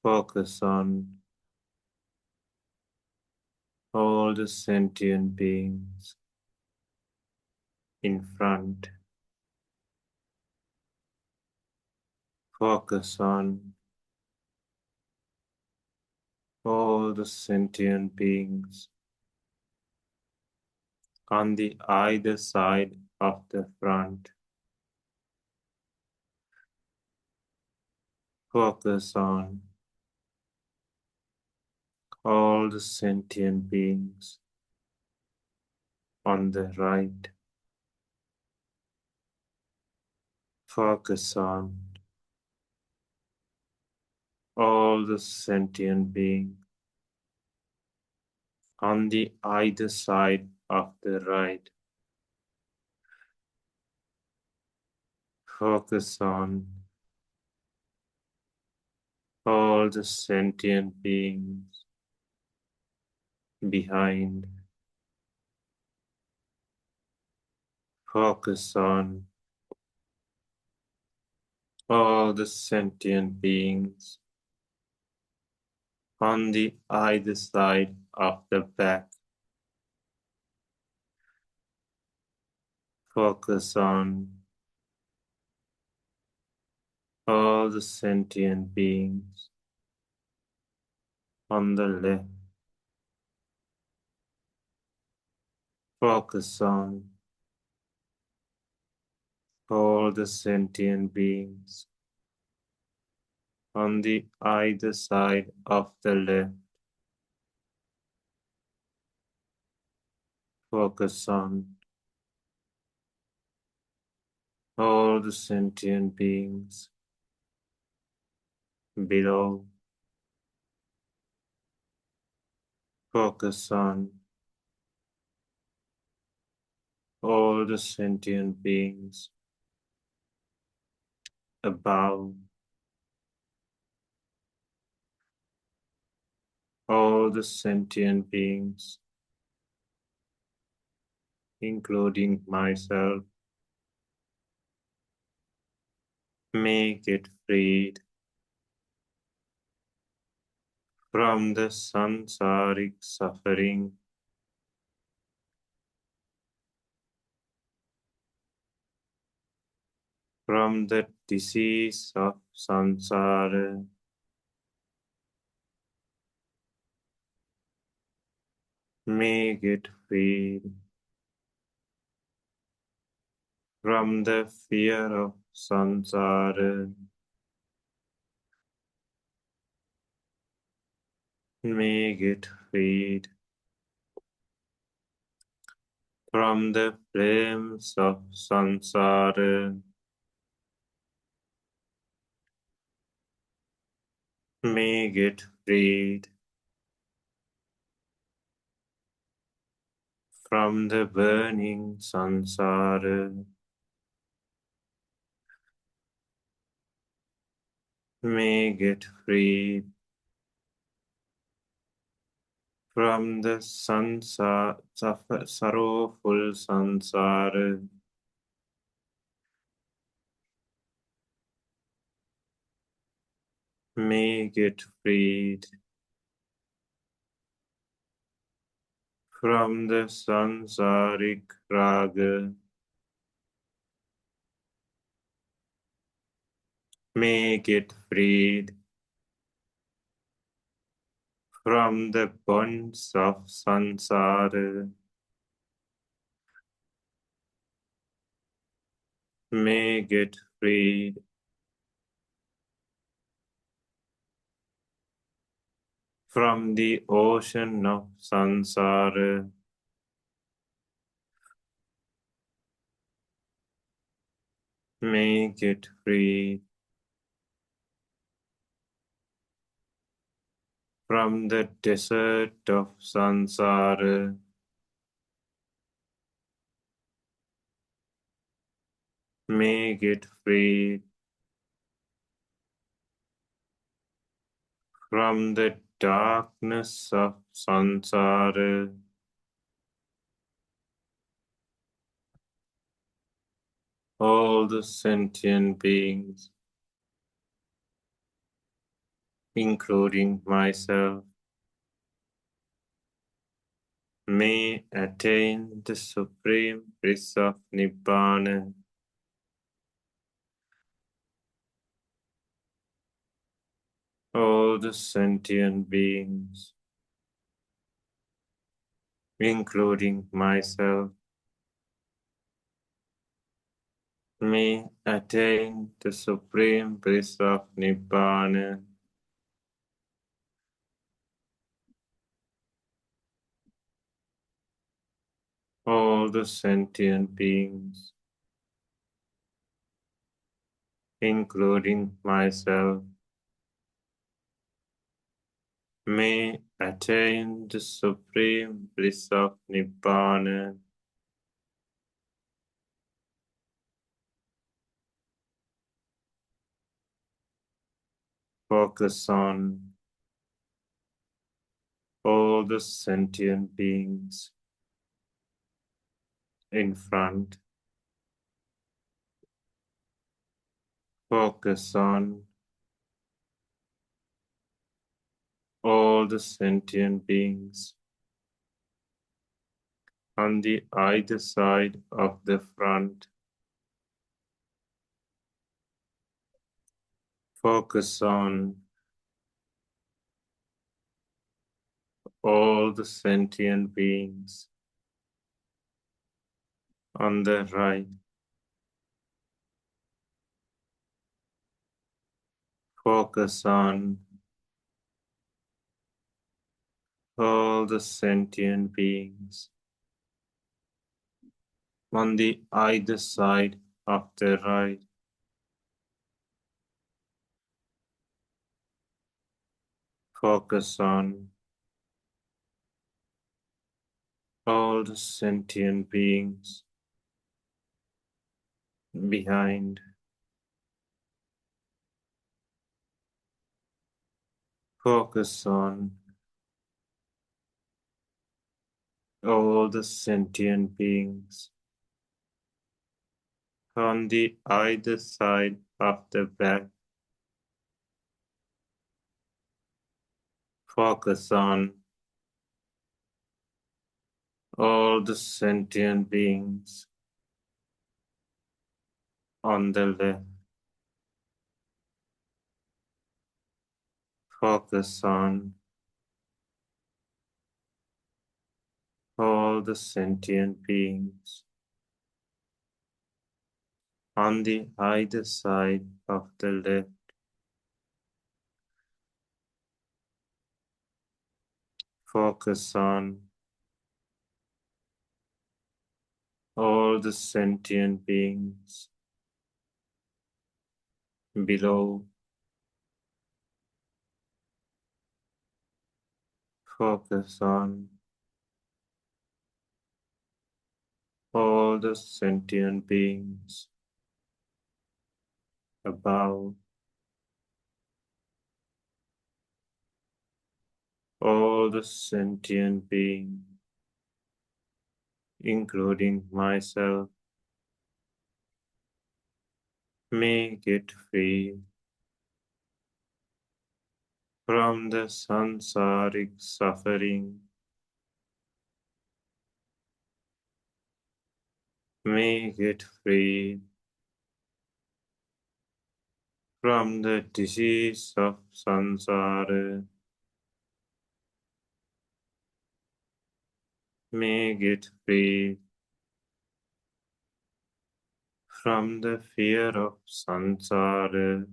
Focus on all the sentient beings in front. Focus on all the sentient beings on the either side of the front. Focus on all the sentient beings on the right. Focus on all the sentient beings on the either side of the right. Focus on all the sentient beings behind. Focus on all the sentient beings on the either side of the back. Focus on all the sentient beings on the left. Focus on all the sentient beings on the either side of the left. Focus on all the sentient beings below. Focus on all the sentient beings above. All the sentient beings, including myself, may get freed from the samsaric suffering, from the disease of samsara, may get freed from the fear of samsara, may get freed from the flames of samsara, may get freed from the burning samsara, may get freed from the sorrowful samsara, may get freed from the samsaric raga, may get freed from the bonds of samsara, may get freed from the ocean of samsara, may get freed from the desert of samsara, may get freed from the darkness of samsara, all the sentient beings, including myself, may attain the supreme bliss of Nibbana. All the sentient beings, including myself, may attain the supreme bliss of Nibbana. all the sentient beings, including myself, may attain the supreme bliss of Nibbana. Focus on all the sentient beings in front. Focus on all the sentient beings on the either side of the front. Focus on all the sentient beings on the right. Focus on all the sentient beings on the either side of the right. Focus on all the sentient beings behind. Focus on all the sentient beings on the either side of the back. Focus on all the sentient beings on the left. Focus on all the sentient beings on the either side of the left. Focus on all the sentient beings below. Focus on all the sentient beings above. All the sentient beings, including myself, may get free from the samsaric suffering, may get free from the disease of samsara, may get free from the fear of samsara,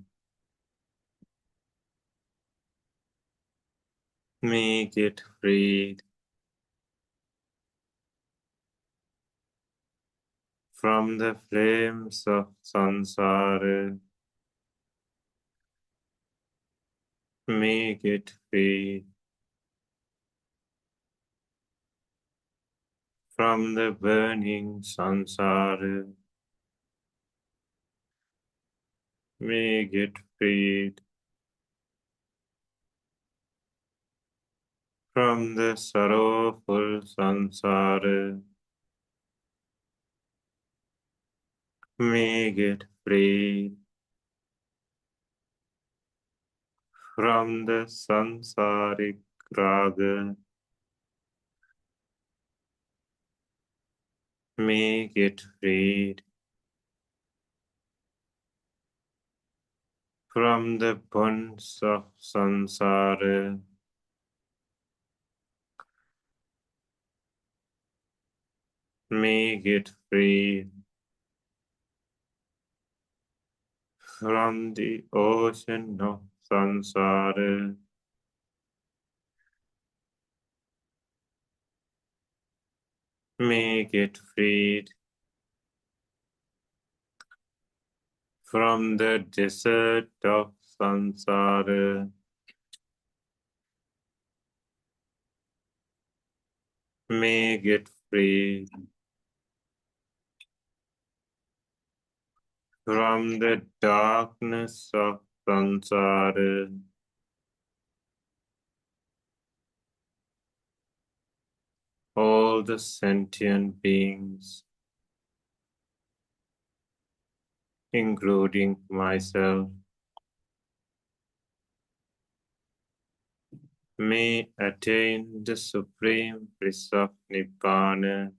may get freed from the flames of samsara, may get free from the burning samsara, may get freed from the sorrowful samsara, may get freed from the samsaric raga, may get freed from the bonds of samsara, may get freed from the ocean of samsara, may get freed from the desert of samsara, may get freed from the darkness of samsara, all the sentient beings, including myself, may attain the supreme bliss of Nibbana.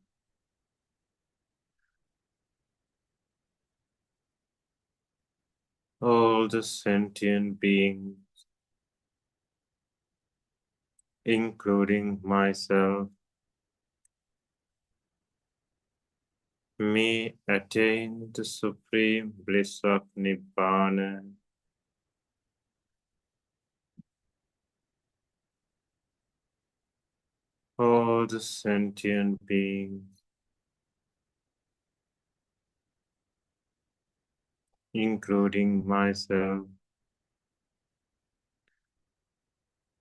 All the sentient beings, including myself, may attain the supreme bliss of Nibbana. All the sentient beings, including myself,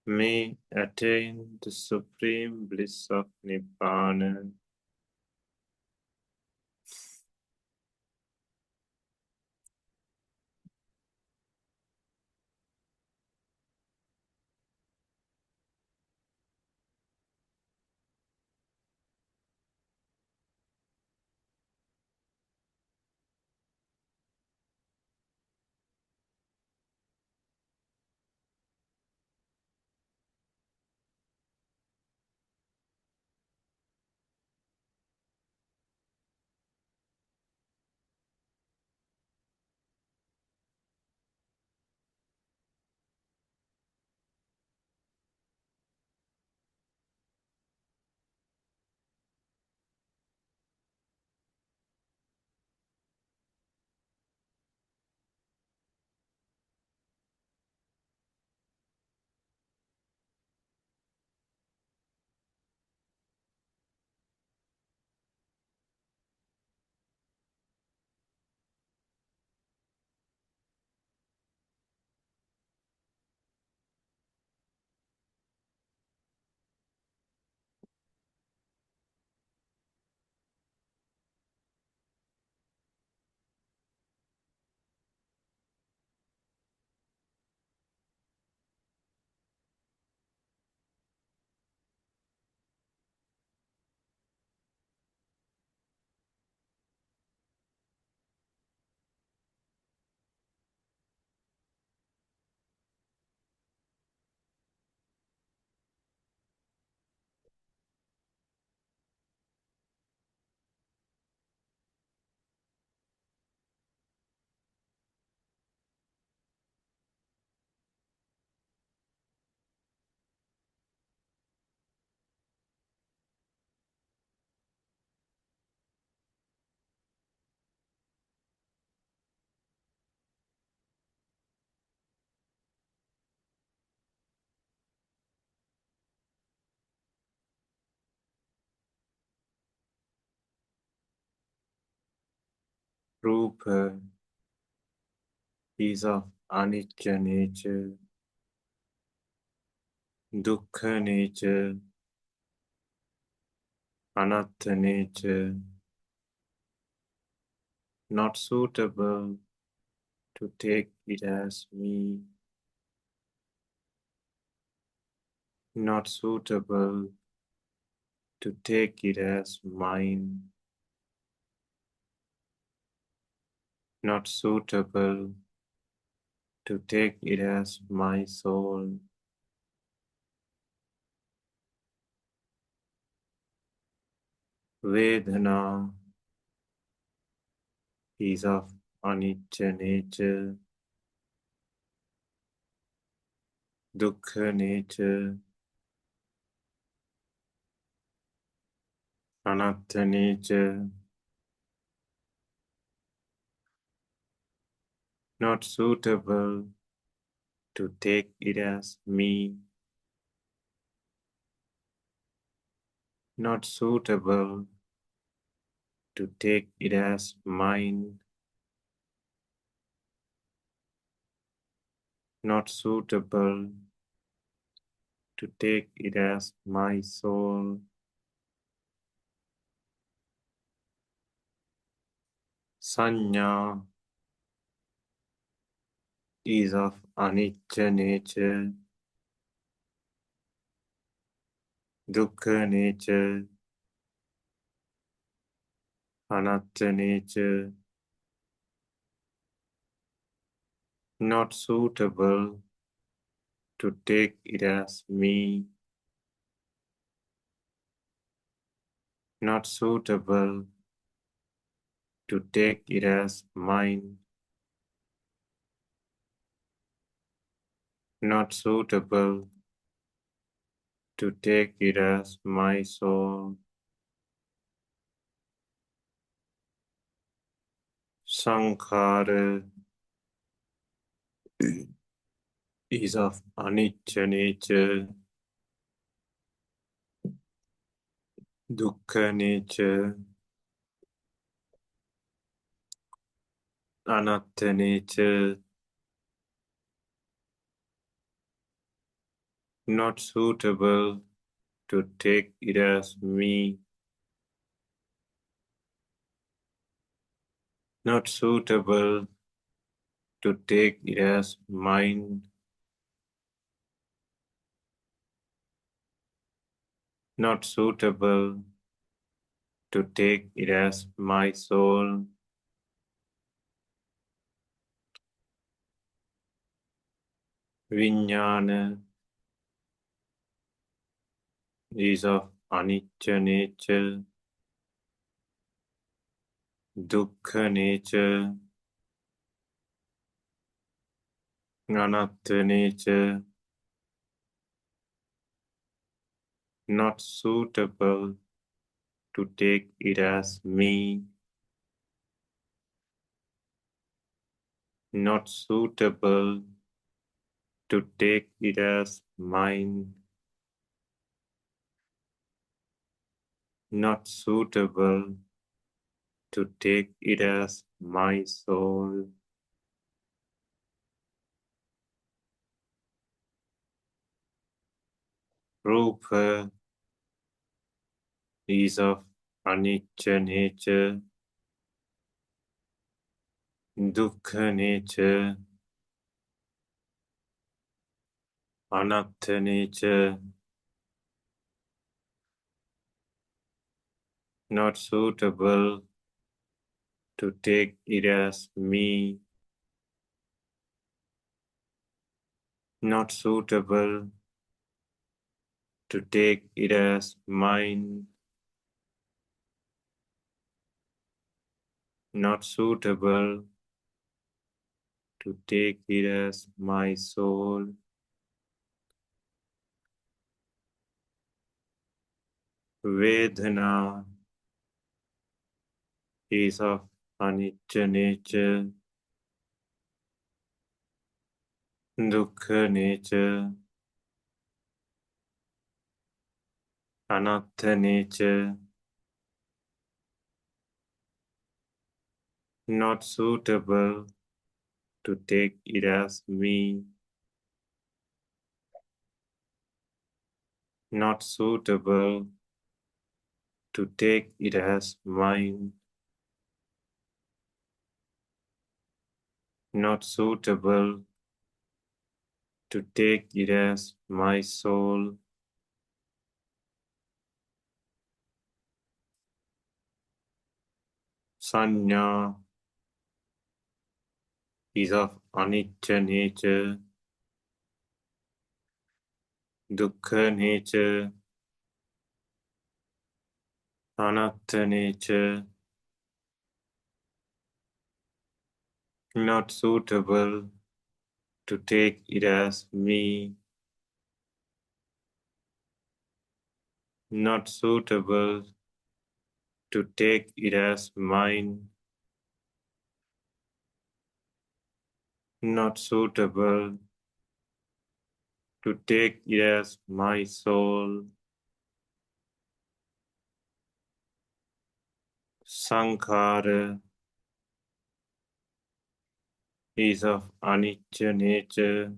may attain the supreme bliss of Nibbana. Rupa is of anicca nature, dukkha nature, anatta nature, not suitable to take it as me, not suitable to take it as mine, not suitable to take it as my soul. Vedana is of anicca nature, dukkha nature, anatta nature, not suitable to take it as me, not suitable to take it as mine, not suitable to take it as my soul. Sanya is of anicca nature, dukkha nature, anatta nature, not suitable to take it as me, not suitable to take it as mine, not suitable to take it as my soul. Sankhara is of anicca nature, dukkha nature, anatta nature, not suitable to take it as me, not suitable to take it as mine, not suitable to take it as my soul. Vijnana is of anicca nature, dukkha nature, anatta nature, not suitable to take it as me, not suitable to take it as mine, not suitable to take it as my soul. Rupa is of anicca nature, dukkha nature, anatta nature, not suitable to take it as me, not suitable to take it as mine, not suitable to take it as my soul. Vedana is of anicca nature, dukkha nature, anatta nature, not suitable to take it as me, not suitable to take it as mine, not suitable to take it as my soul. Sanya is of anicca nature, dukkha nature, anatta nature, not suitable to take it as me, not suitable to take it as mine, not suitable to take it as my soul. Sankhara is of anicca nature,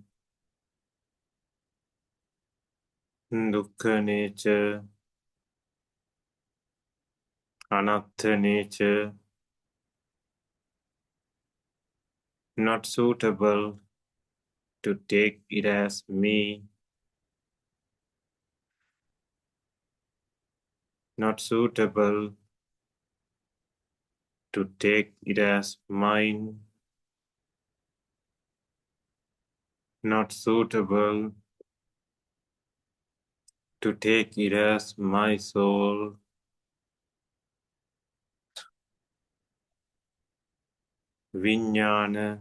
dukkha nature, anatta nature, not suitable to take it as me, not suitable to take it as mine, not suitable to take it as my soul. Vijnana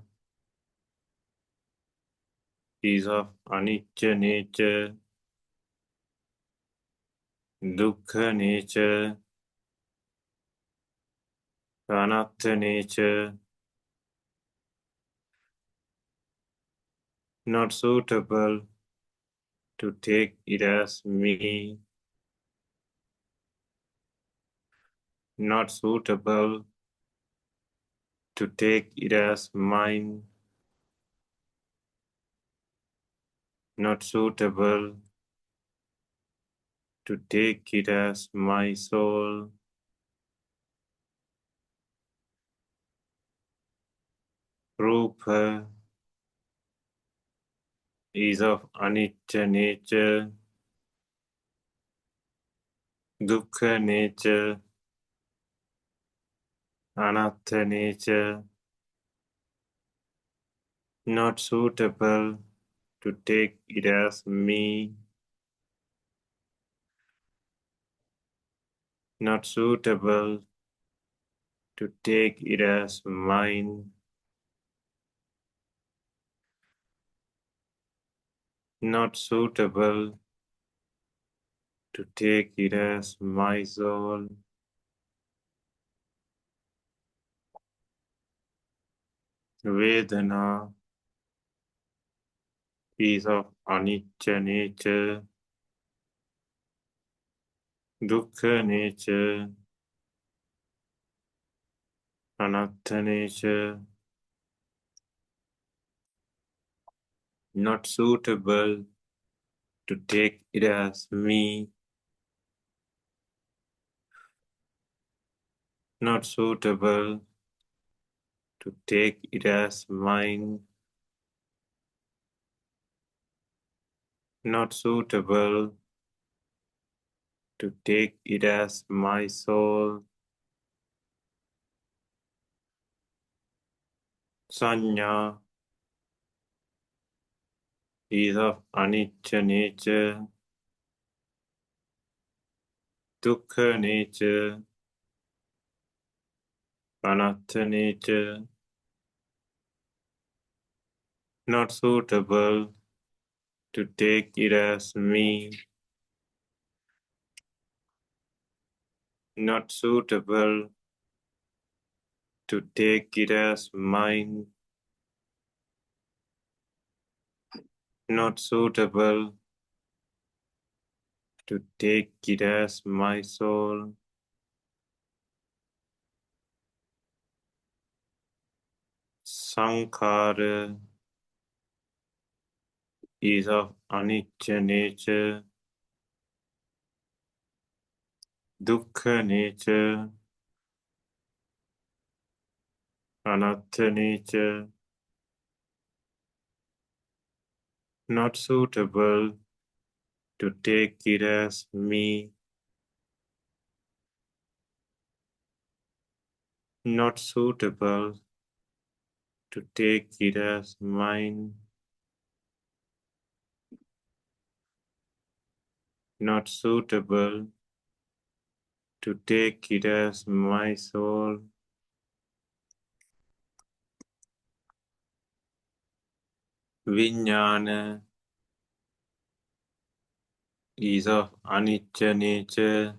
is of anicca nature, dukkha nature, anatta nature, not suitable to take it as me, not suitable to take it as mine, not suitable to take it as my soul. Rupa is of anicca nature, dukkha nature, anatta nature, not suitable to take it as me, not suitable to take it as mine, not suitable to take it as my soul. Vedana is of anicca nature, dukkha nature, anatta nature, not suitable to take it as me, not suitable to take it as mine, not suitable to take it as my soul. Sanya is of anicca nature, dukkha nature, anatta nature, not suitable to take it as me, not suitable to take it as mine, not suitable to take it as my soul. Sankhara is of anicca nature, dukkha nature, anatta nature, not suitable to take it as me, not suitable to take it as mine, not suitable to take it as my soul. Vijnana is of anicca nature,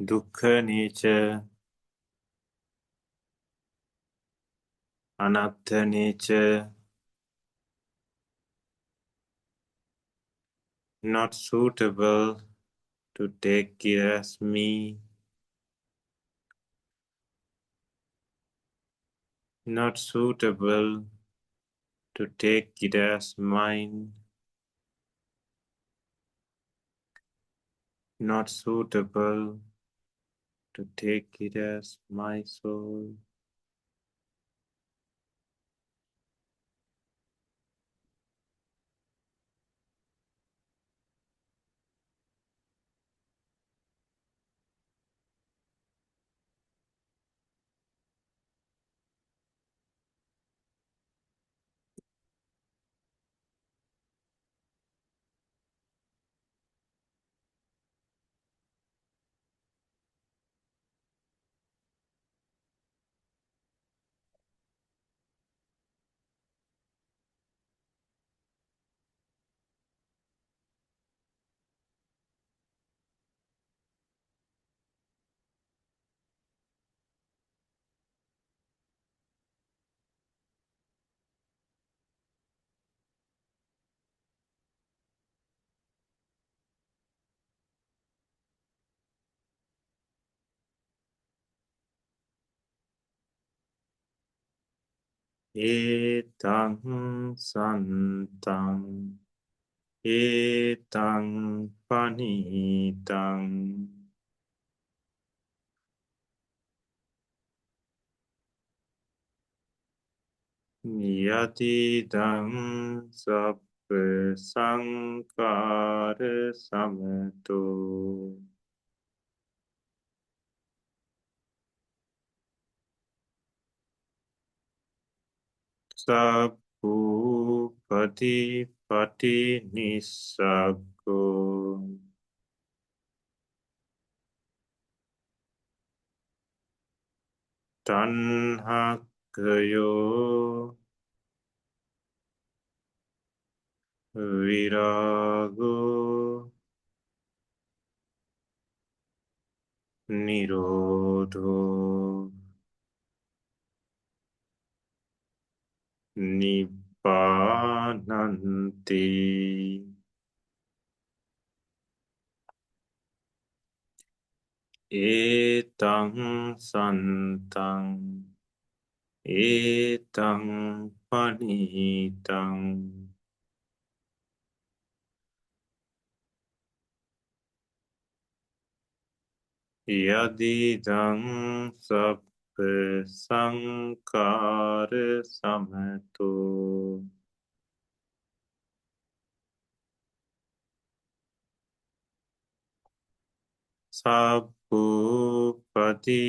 dukkha nature, anatta nature, not suitable to take it as me, not suitable to take it as mine, not suitable to take it as my soul. Etang santang, etang panitang, yatidang sabba sankara samato. Sabbupati pati nissago. Tanhakayo virago nirodho nibbananti. Etang santang, etang panitang, yadidang sabba sankara samato. Sabbupati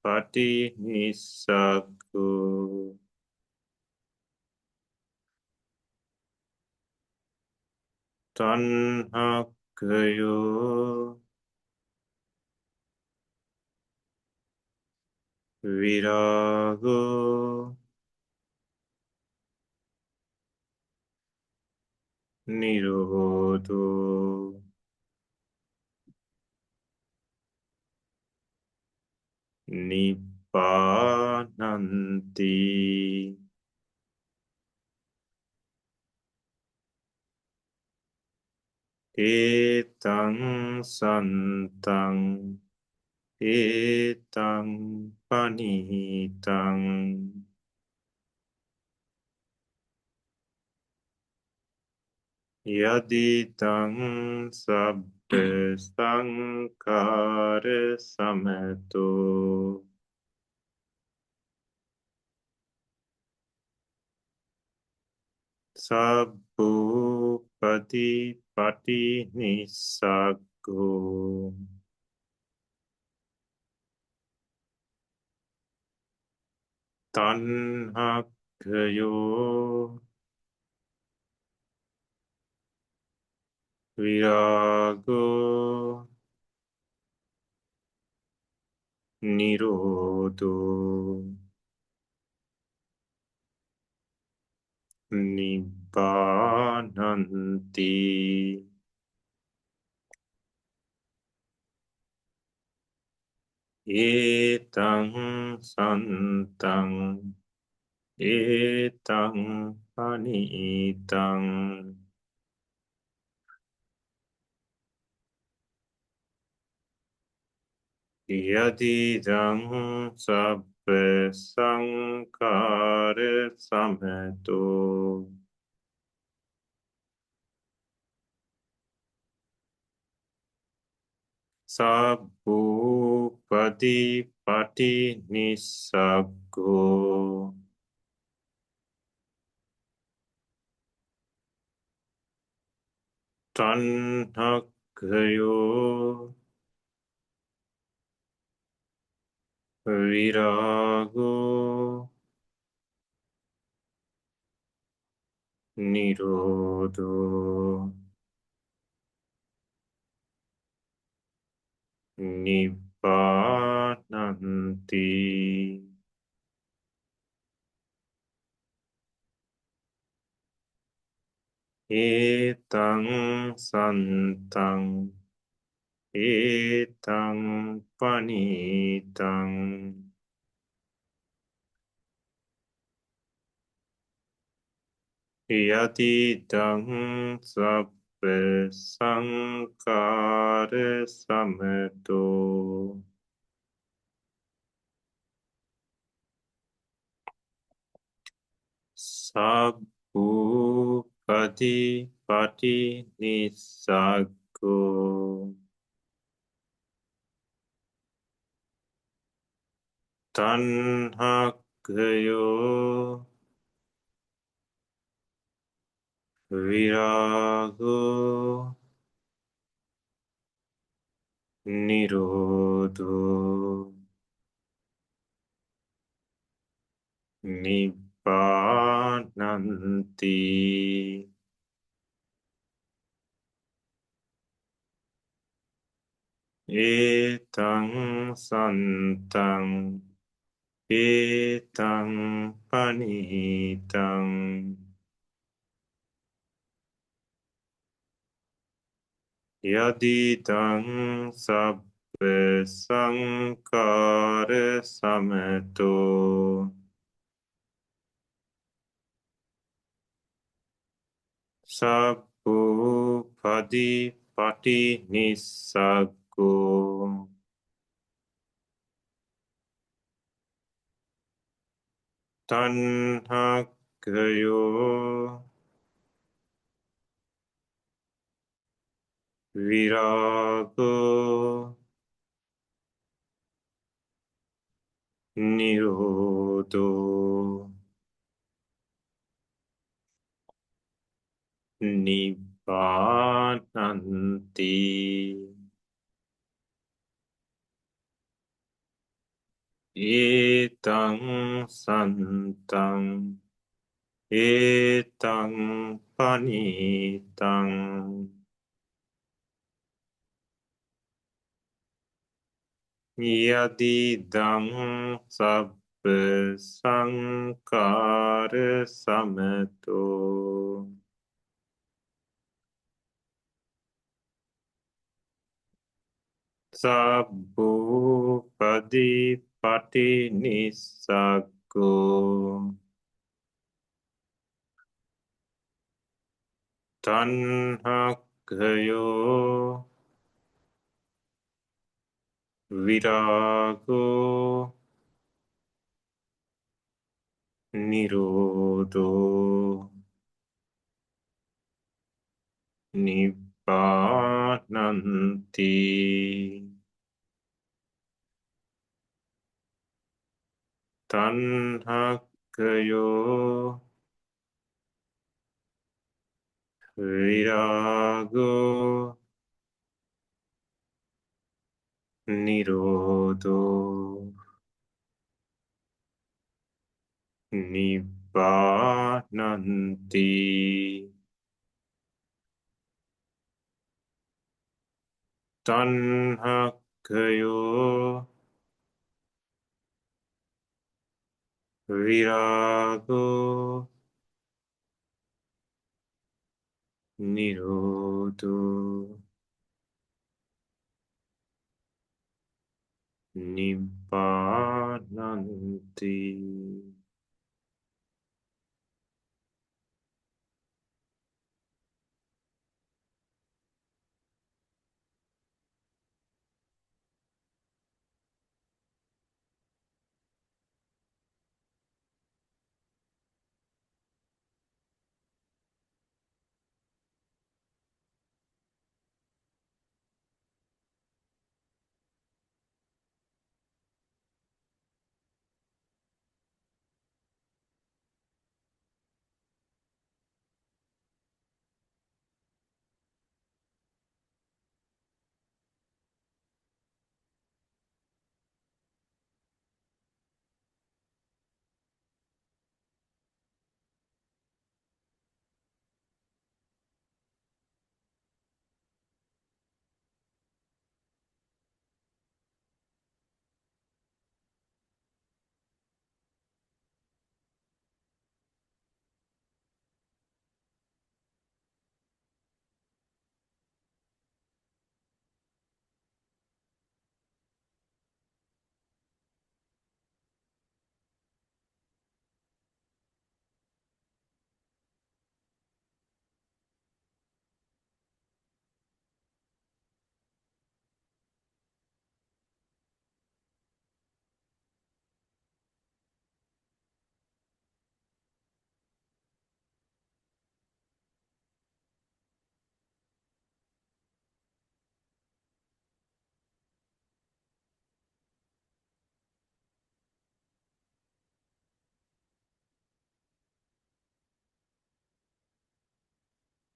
pati nissago. Tanhakayo virago nirodho nibbananti. Etang santang, etang panitang, yadidang sabba sankara samato. Sabbupati pati nissago. Tanhakayo virago nirodho nibbananti. Etang santang, etang panitang, Yadidam sabbe sankare sameto sabbu pati pati nisaggo tanhakyo virago nirodho nibbananti etang santang etang panitang yatidang sabbe sankare sameto sabbu pati pati nisaggo tanhakyo virago nirodho nibbananti etang santang etang panitang yadidang sabbe sankare sameto sabbu pati pati nisaggo tanhakyo virago nirodho nibbananti etang santang etang panitang yadidang sabbe sankare sameto sabbu pati pati nisaggo tanhakyo virago nirodho nibbananti tanhakyo virago nirodho nibbananti tanhakyo virago nirodho nibbananti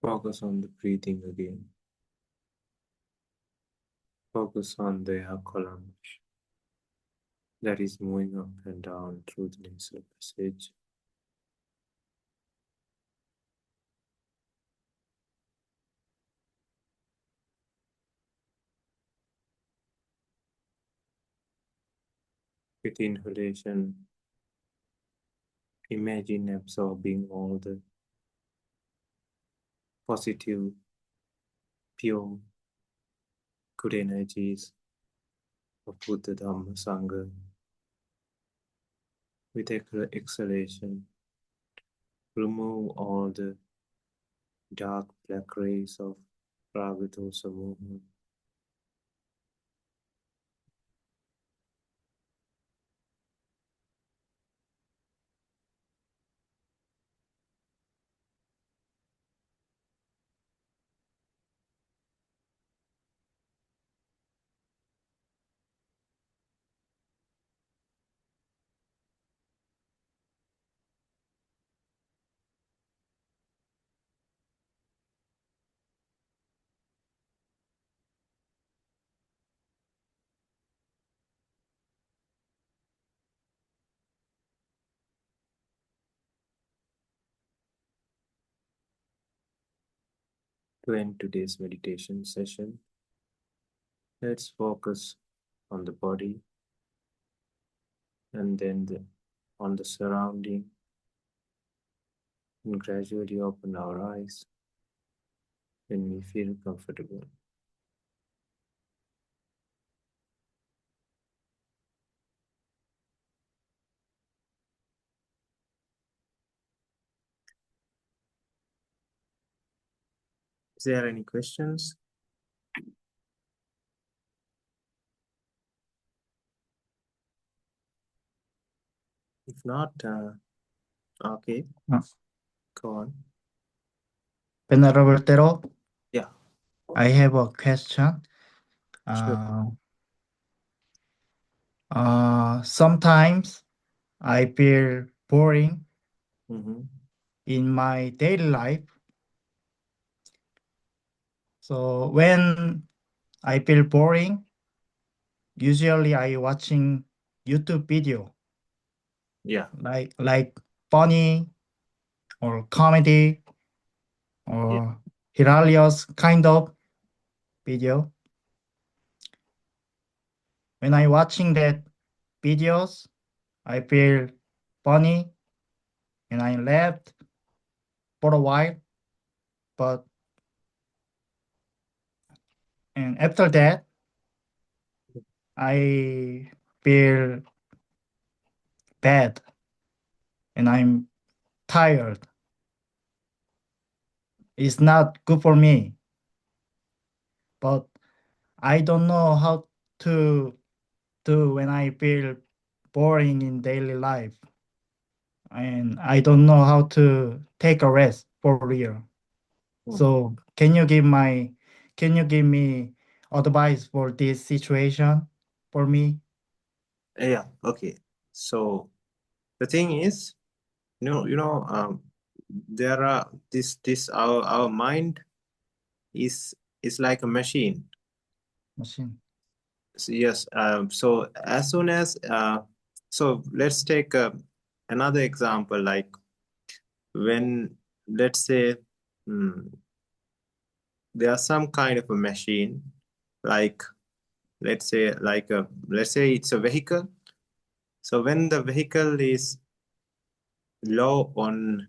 Focus on the breathing again. Focus on the air column that is moving up and down through the nasal passage. With inhalation, imagine absorbing all the positive, pure, good energies of Buddha, Dhamma, Sangha. With exhalation, remove all the dark black rays of raga, dosa, moha. To end today's meditation session, let's focus on the body and then on the surrounding, and gradually open our eyes when we feel comfortable. Is there any questions? If not, okay, go on. Venerable Thero, Yeah, I have a question. sure. Sometimes I feel boring Mm-hmm. in my daily life. So when I feel boring, usually I watching YouTube video Yeah, like funny or comedy or hilarious kind of video. When I watching that videos, I feel funny and I laughed for a while, but and after that I feel bad and I'm tired. It's not good for me, but I don't know how to do when I feel boring in daily life. And I don't know how to take a rest for real. So can you give me advice for this situation for me? yeah, okay. So the thing is, there are this our mind is like a machine. Machine. So, yes. So as soon as so let's take another example, like when, let's say, there's some kind of a machine, like let's say it's a vehicle. So when the vehicle is low on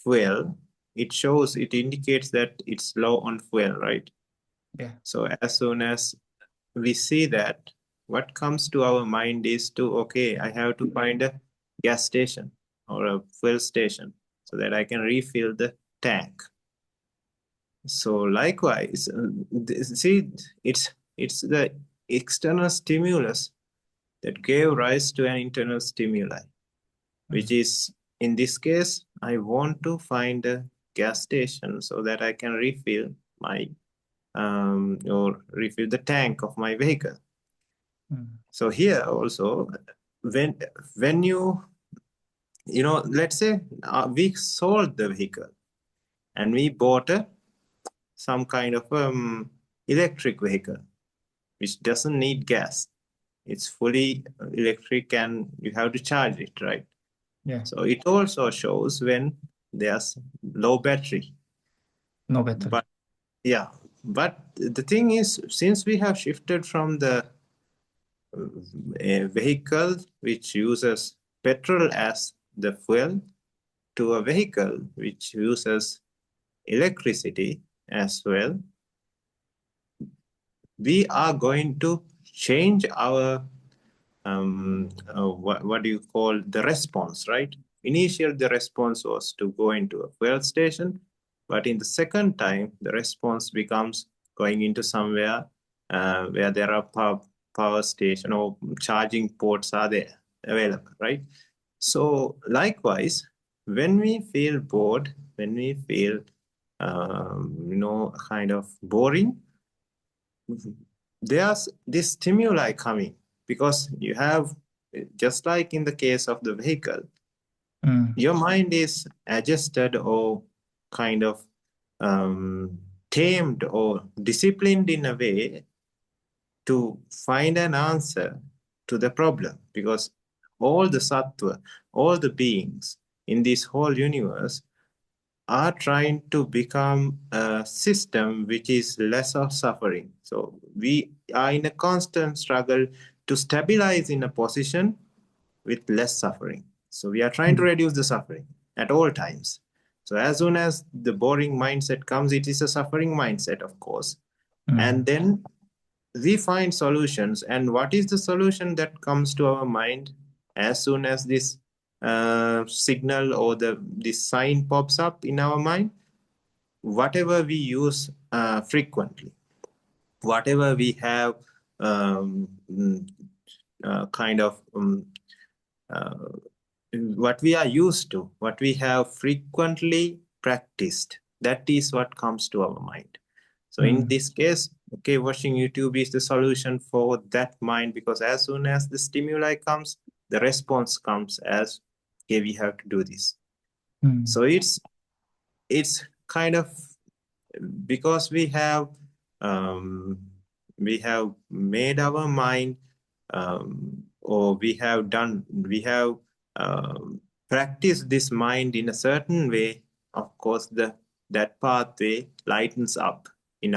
fuel, it indicates that it's low on fuel, right? Yeah. So as soon as we see that, what comes to our mind is okay, I have to find a gas station or a fuel station so that I can refill the tank. So likewise, see, it's the external stimulus that gave rise to an internal stimuli, which is, in this case, I want to find a gas station so that I can refill my or refill the tank of my vehicle. So here also, when let's say we sold the vehicle, and we bought some kind of electric vehicle, which doesn't need gas. It's fully electric and you have to charge it, right? Yeah. So it also shows when there's low battery. No battery. But yeah, but the thing is, since we have shifted from the vehicle which uses petrol as the fuel to a vehicle which uses electricity as well, we are going to change our what do you call the response, right? Initially, the response was to go into a fuel station, but in the second time, the response becomes going into somewhere where there are power station or charging ports are there available, right? So likewise, when we feel bored, when we feel kind of boring, there's this stimuli coming, because you have, just like in the case of the vehicle, your mind is adjusted or kind of tamed or disciplined in a way to find an answer to the problem, because all the sattva, all the beings in this whole universe are trying to become a system which is less of suffering. So we are in a constant struggle to stabilize in a position with less suffering. So we are trying to reduce the suffering at all times. So as soon as the boring mindset comes, it is a suffering mindset, of course. And then we find solutions. And what is the solution that comes to our mind as soon as this signal or this sign pops up in our mind? Whatever we use frequently, whatever we have what we are used to, what we have frequently practiced, that is what comes to our mind. So in this case, okay, watching YouTube is the solution for that mind, because as soon as the stimuli comes, the response comes as, okay, we have to do this. So it's kind of, because we have made our mind, or we have practiced this mind in a certain way. Of course, that pathway lightens up in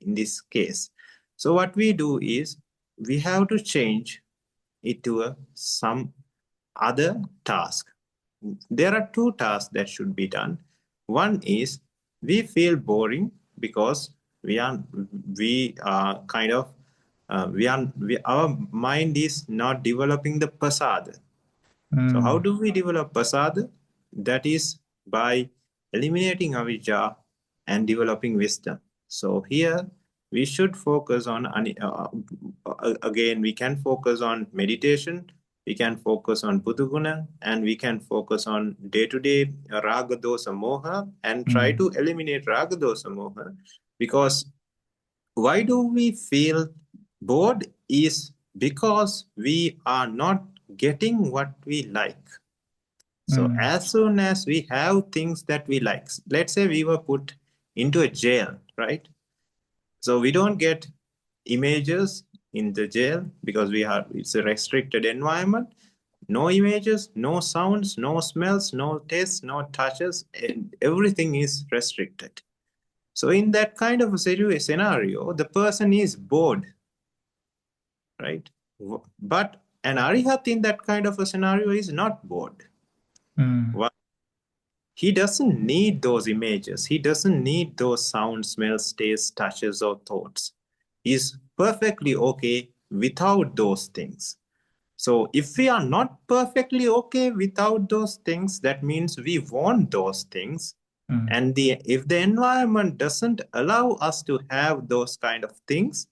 this case. So what we do is we have to change it to some other task. There are two tasks that should be done. One is, we feel boring because our mind is not developing the pasada. So how do we develop pasada? That is by eliminating avijja and developing wisdom. So here we should focus on, again, we can focus on meditation, we can focus on Buddhaguna, and we can focus on day-to-day raga dosa moha and try to eliminate raga dosa moha. Because why do we feel bored is because we are not getting what we like. So as soon as we have things that we like, let's say we were put into a jail, right? So we don't get images in the jail because it's a restricted environment. No images, no sounds, no smells, no tastes, no touches, and everything is restricted. So in that kind of a scenario, the person is bored, right? But an Arihat in that kind of a scenario is not bored. He doesn't need those images. He doesn't need those sounds, smells, tastes, touches, or thoughts. He's perfectly okay without those things. So if we are not perfectly okay without those things, that means we want those things. And if the environment doesn't allow us to have those kind of things,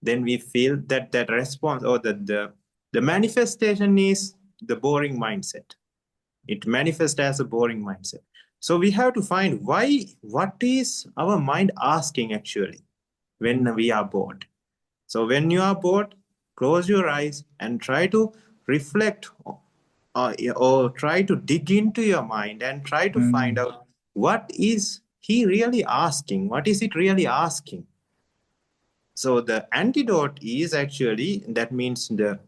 then we feel that response, or the manifestation is the boring mindset. It manifests as a boring mindset. So we have to find what is our mind asking actually when we are bored. So when you are bored, close your eyes and try to reflect or try to dig into your mind and try to find out what is he really asking? What is it really asking? So the antidote is actually, that means the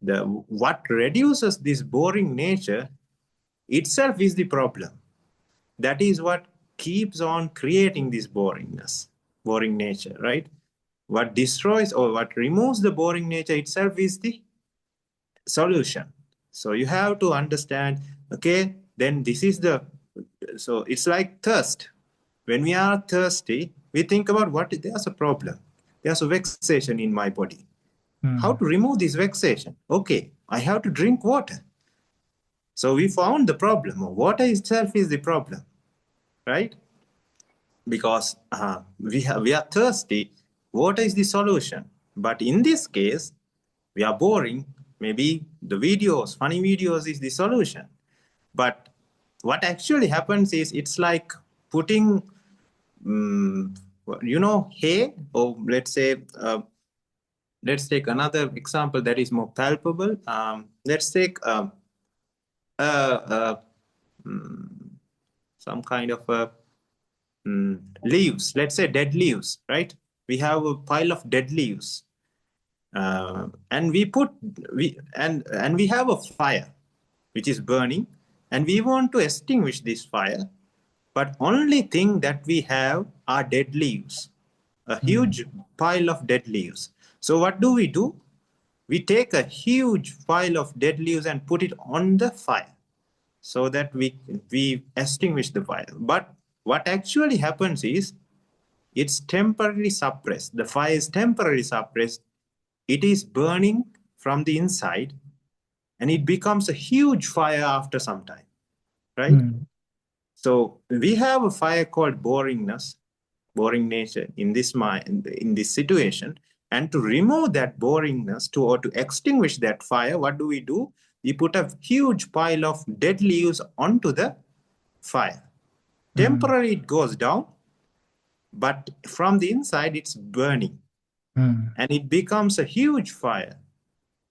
what reduces this boring nature itself is the problem. That is what keeps on creating this boring nature, right? What destroys or what removes the boring nature itself is the solution. So you have to understand, okay, then this is so it's like thirst. When we are thirsty, we think about there's a problem. There's a vexation in my body. How to remove this vexation? Okay, I have to drink water. So we found the problem. Water itself is the problem, right? Because we are thirsty. Water is the solution. But in this case, we are boring. Maybe the funny videos is the solution. But what actually happens is, it's like putting, hay, or let's say, let's take another example that is more palpable. Let's take some kind of leaves, let's say dead leaves, right? We have a pile of dead leaves, and we have a fire which is burning, and we want to extinguish this fire, but only thing that we have are dead leaves, a huge pile of dead leaves. So what do? We take a huge pile of dead leaves and put it on the fire so that we extinguish the fire. But what actually happens is, it's temporarily suppressed. The fire is temporarily suppressed. It is burning from the inside, and it becomes a huge fire after some time, right? So we have a fire called boring nature in this situation. And to remove that boringness, or to extinguish that fire, what do? We put a huge pile of dead leaves onto the fire. Temporarily it goes down, but from the inside it's burning. And it becomes a huge fire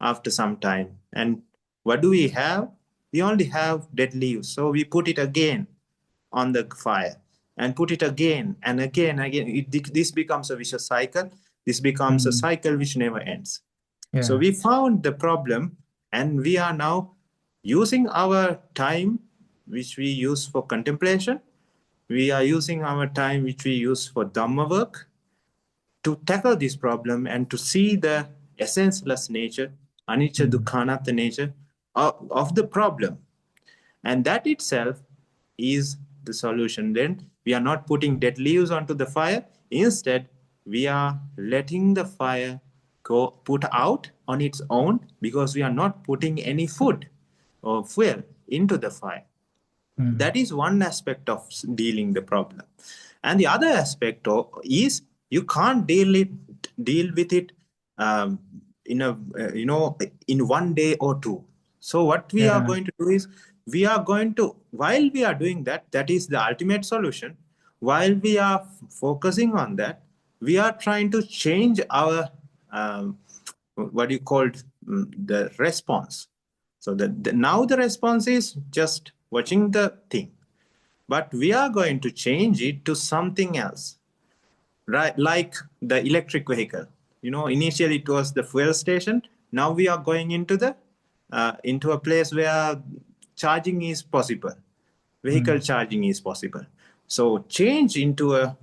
after some time. And what do we have? We only have dead leaves. So we put it again on the fire, and put it again and again. This becomes a vicious cycle. This becomes a cycle which never ends. Yeah. So we found the problem, and we are now using our time, which we use for contemplation. We are using our time, which we use for Dhamma work, to tackle this problem and to see the essenceless nature, anicca dukkha anatta nature of the problem. And that itself is the solution. Then we are not putting dead leaves onto the fire. Instead, we are letting the fire put out on its own, because we are not putting any food or fuel into the fire. That is one aspect of dealing the problem. And the other aspect is, you can't deal with it in one day or two. So what we are going to do is, while we are doing that is the ultimate solution. While we are focusing on that, we are trying to change our the response. So now the response is just watching the thing, but we are going to change it to something else, right? Like the electric vehicle. Initially it was the fuel station. Now we are going into a place where charging is possible. Vehicle charging is possible. So change into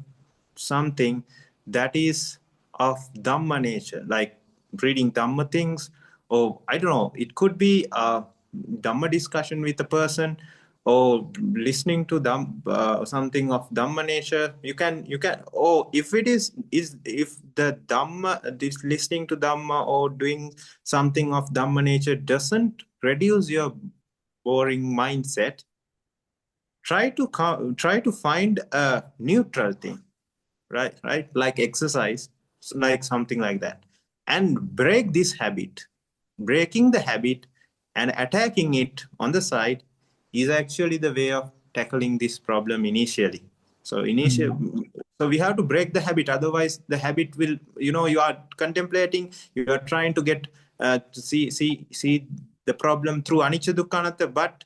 something that is of Dhamma nature, like reading Dhamma things, or I don't know, it could be a Dhamma discussion with a person, or listening to something of Dhamma nature. You can, or if it is if the Dhamma, this listening to Dhamma or doing something of Dhamma nature doesn't reduce your boring mindset, try to find a neutral thing, right? Like exercise, like something like that, and break this habit. Breaking the habit and attacking it on the side is actually the way of tackling this problem initially. So so we have to break the habit. Otherwise, the habit will, you are contemplating, you are trying to get to see the problem through anicca dukkha anatta, but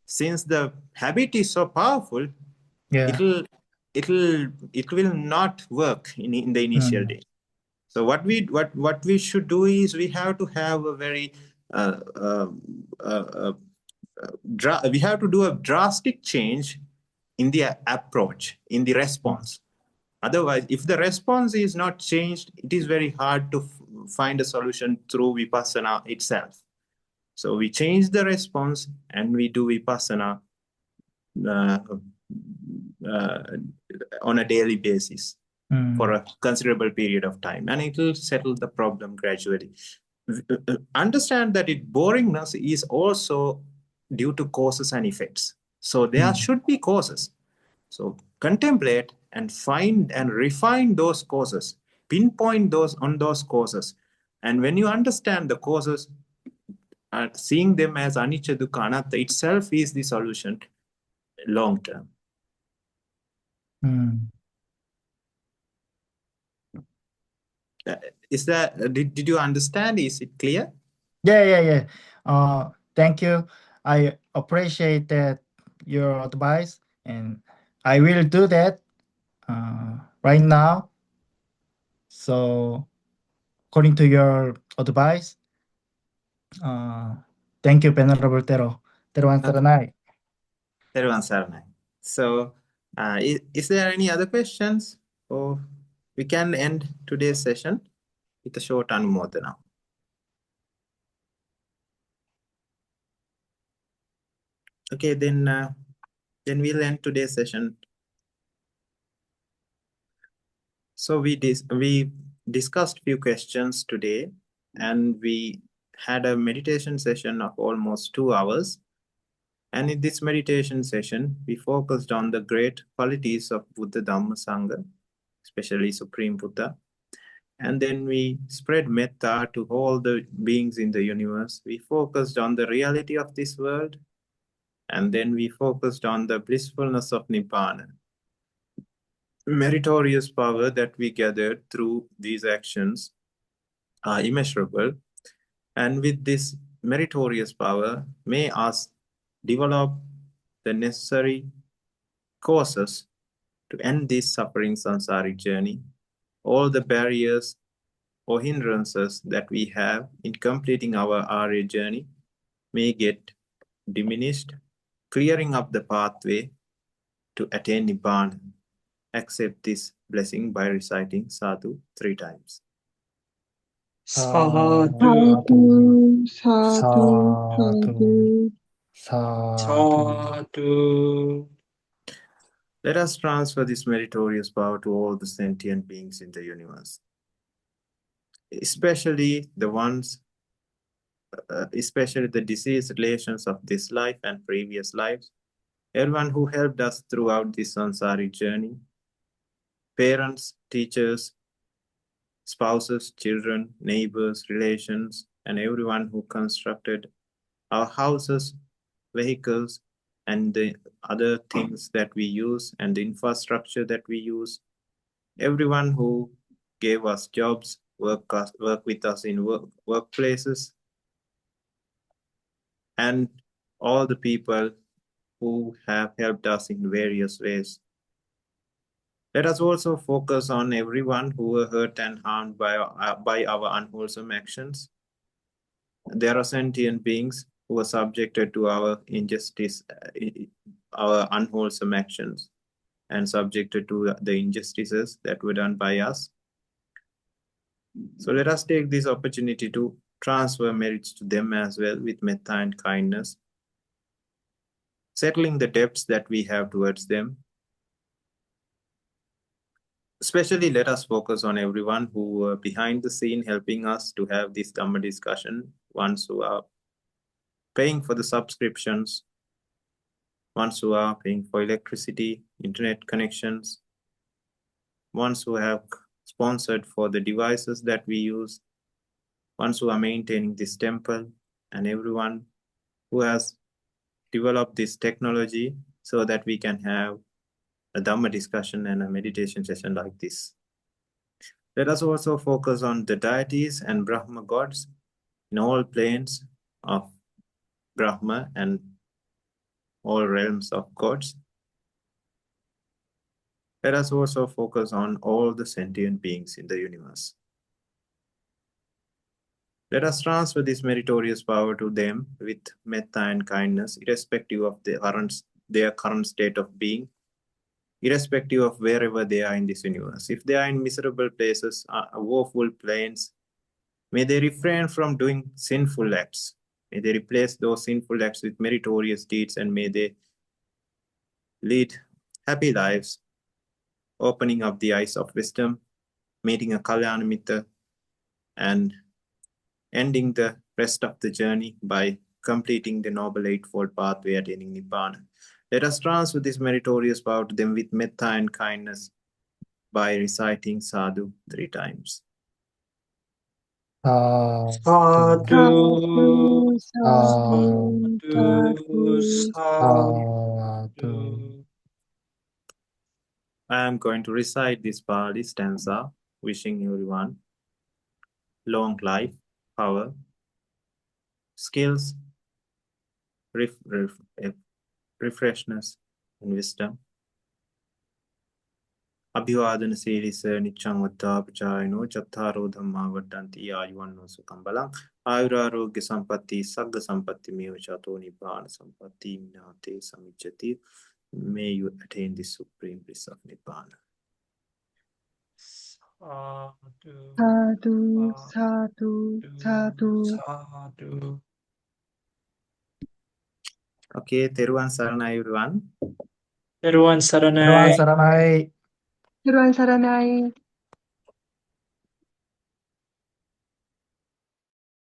since the habit is so powerful, Yeah. it will not work in the initial day. So what we should do is we have to have a very we have to do a drastic change in the approach, in the response. Otherwise, if the response is not changed, it is very hard to find a solution through vipassana itself. So we change the response and we do vipassana on a daily basis for a considerable period of time, and it will settle the problem gradually. Understand that boringness is also due to causes and effects. So there should be causes. So contemplate and find and refine those causes, pinpoint those causes. And when you understand the causes, seeing them as anicca, dukkha, anatta itself is the solution long term. Is that did you understand? Is it clear? Yeah. Thank you. I appreciate that your advice, and I will do that right now. So according to your advice, thank you, Venerable Thero. Theruvan Saranai. Theruvan Saranai. So is there any other questions? Or we can end today's session with a short anumodana. Okay, then we'll end today's session. So we discussed few questions today, and we had a meditation session of almost 2 hours. And in this meditation session, we focused on the great qualities of Buddha, Dhamma, Sangha, especially Supreme Buddha. And then we spread metta to all the beings in the universe. We focused on the reality of this world. And then we focused on the blissfulness of Nibbana, meritorious power that we gathered through these actions are immeasurable. And with this meritorious power, may us develop the necessary causes to end this suffering samsaric journey. All the barriers or hindrances that we have in completing our Ariya journey may get diminished, clearing up the pathway to attain Nibbana. Accept this blessing by reciting sadhu 3 times. Sadhu, Sadhu. sadhu. Let us transfer this meritorious power to all the sentient beings in the universe, especially the ones, especially the deceased relations of this life and previous lives, everyone who helped us throughout this samsaric journey, parents, teachers, spouses, children, neighbors, relations, and everyone who constructed our houses, vehicles, and the other things that we use and the infrastructure that we use, everyone who gave us jobs, work with us in workplaces, and all the people who have helped us in various ways. Let us also focus on everyone who were hurt and harmed by our unwholesome actions. There are sentient beings who are subjected to our injustice, our unwholesome actions, and subjected to the injustices that were done by us. So let us take this opportunity to transfer merits to them as well with metta and kindness, settling the debts that we have towards them. Especially let us focus on everyone who were behind the scene helping us to have this Dhamma discussion, ones who are paying for the subscriptions, ones who are paying for electricity, internet connections, ones who have sponsored for the devices that we use, ones who are maintaining this temple, and everyone who has developed this technology so that we can have a Dhamma discussion and a meditation session like this. Let us also focus on the deities and Brahma gods in all planes of Brahma and all realms of gods. Let us also focus on all the sentient beings in the universe. Let us transfer this meritorious power to them with metta and kindness, irrespective of their current state of being, irrespective of wherever they are in this universe. If they are in miserable places, woeful plains, may they refrain from doing sinful acts. May they replace those sinful acts with meritorious deeds, and may they lead happy lives, opening up the eyes of wisdom, meeting a Kalyana Mitta, and ending the rest of the journey by completing the Noble Eightfold Pathway, attaining Nibbana. Let us transfer this meritorious power to them with metta and kindness by reciting Sadhu 3 times. Sadhu, Sadhu, sadhu, sadhu. sadhu. I am going to recite this Pali stanza, wishing everyone long life, power, skills, refreshness, and wisdom. Abhivadana Sirisa Nichang Vata Pachayano Chattaro Dhamma Vadanti Ayuvanno Sukham Balang Ayurarogya Sampatti Sagga Sampatti Meva Chato Nibbana Sampatti Minate Samicchati. May you attain the supreme bliss of Nibbana. Sadhu, Sadhu, sadhu, sadhu. sadhu. Okay, Teruvan Saranai everyone. Teruvan Everyone, Saranai. Saranai. Teruvan saranai.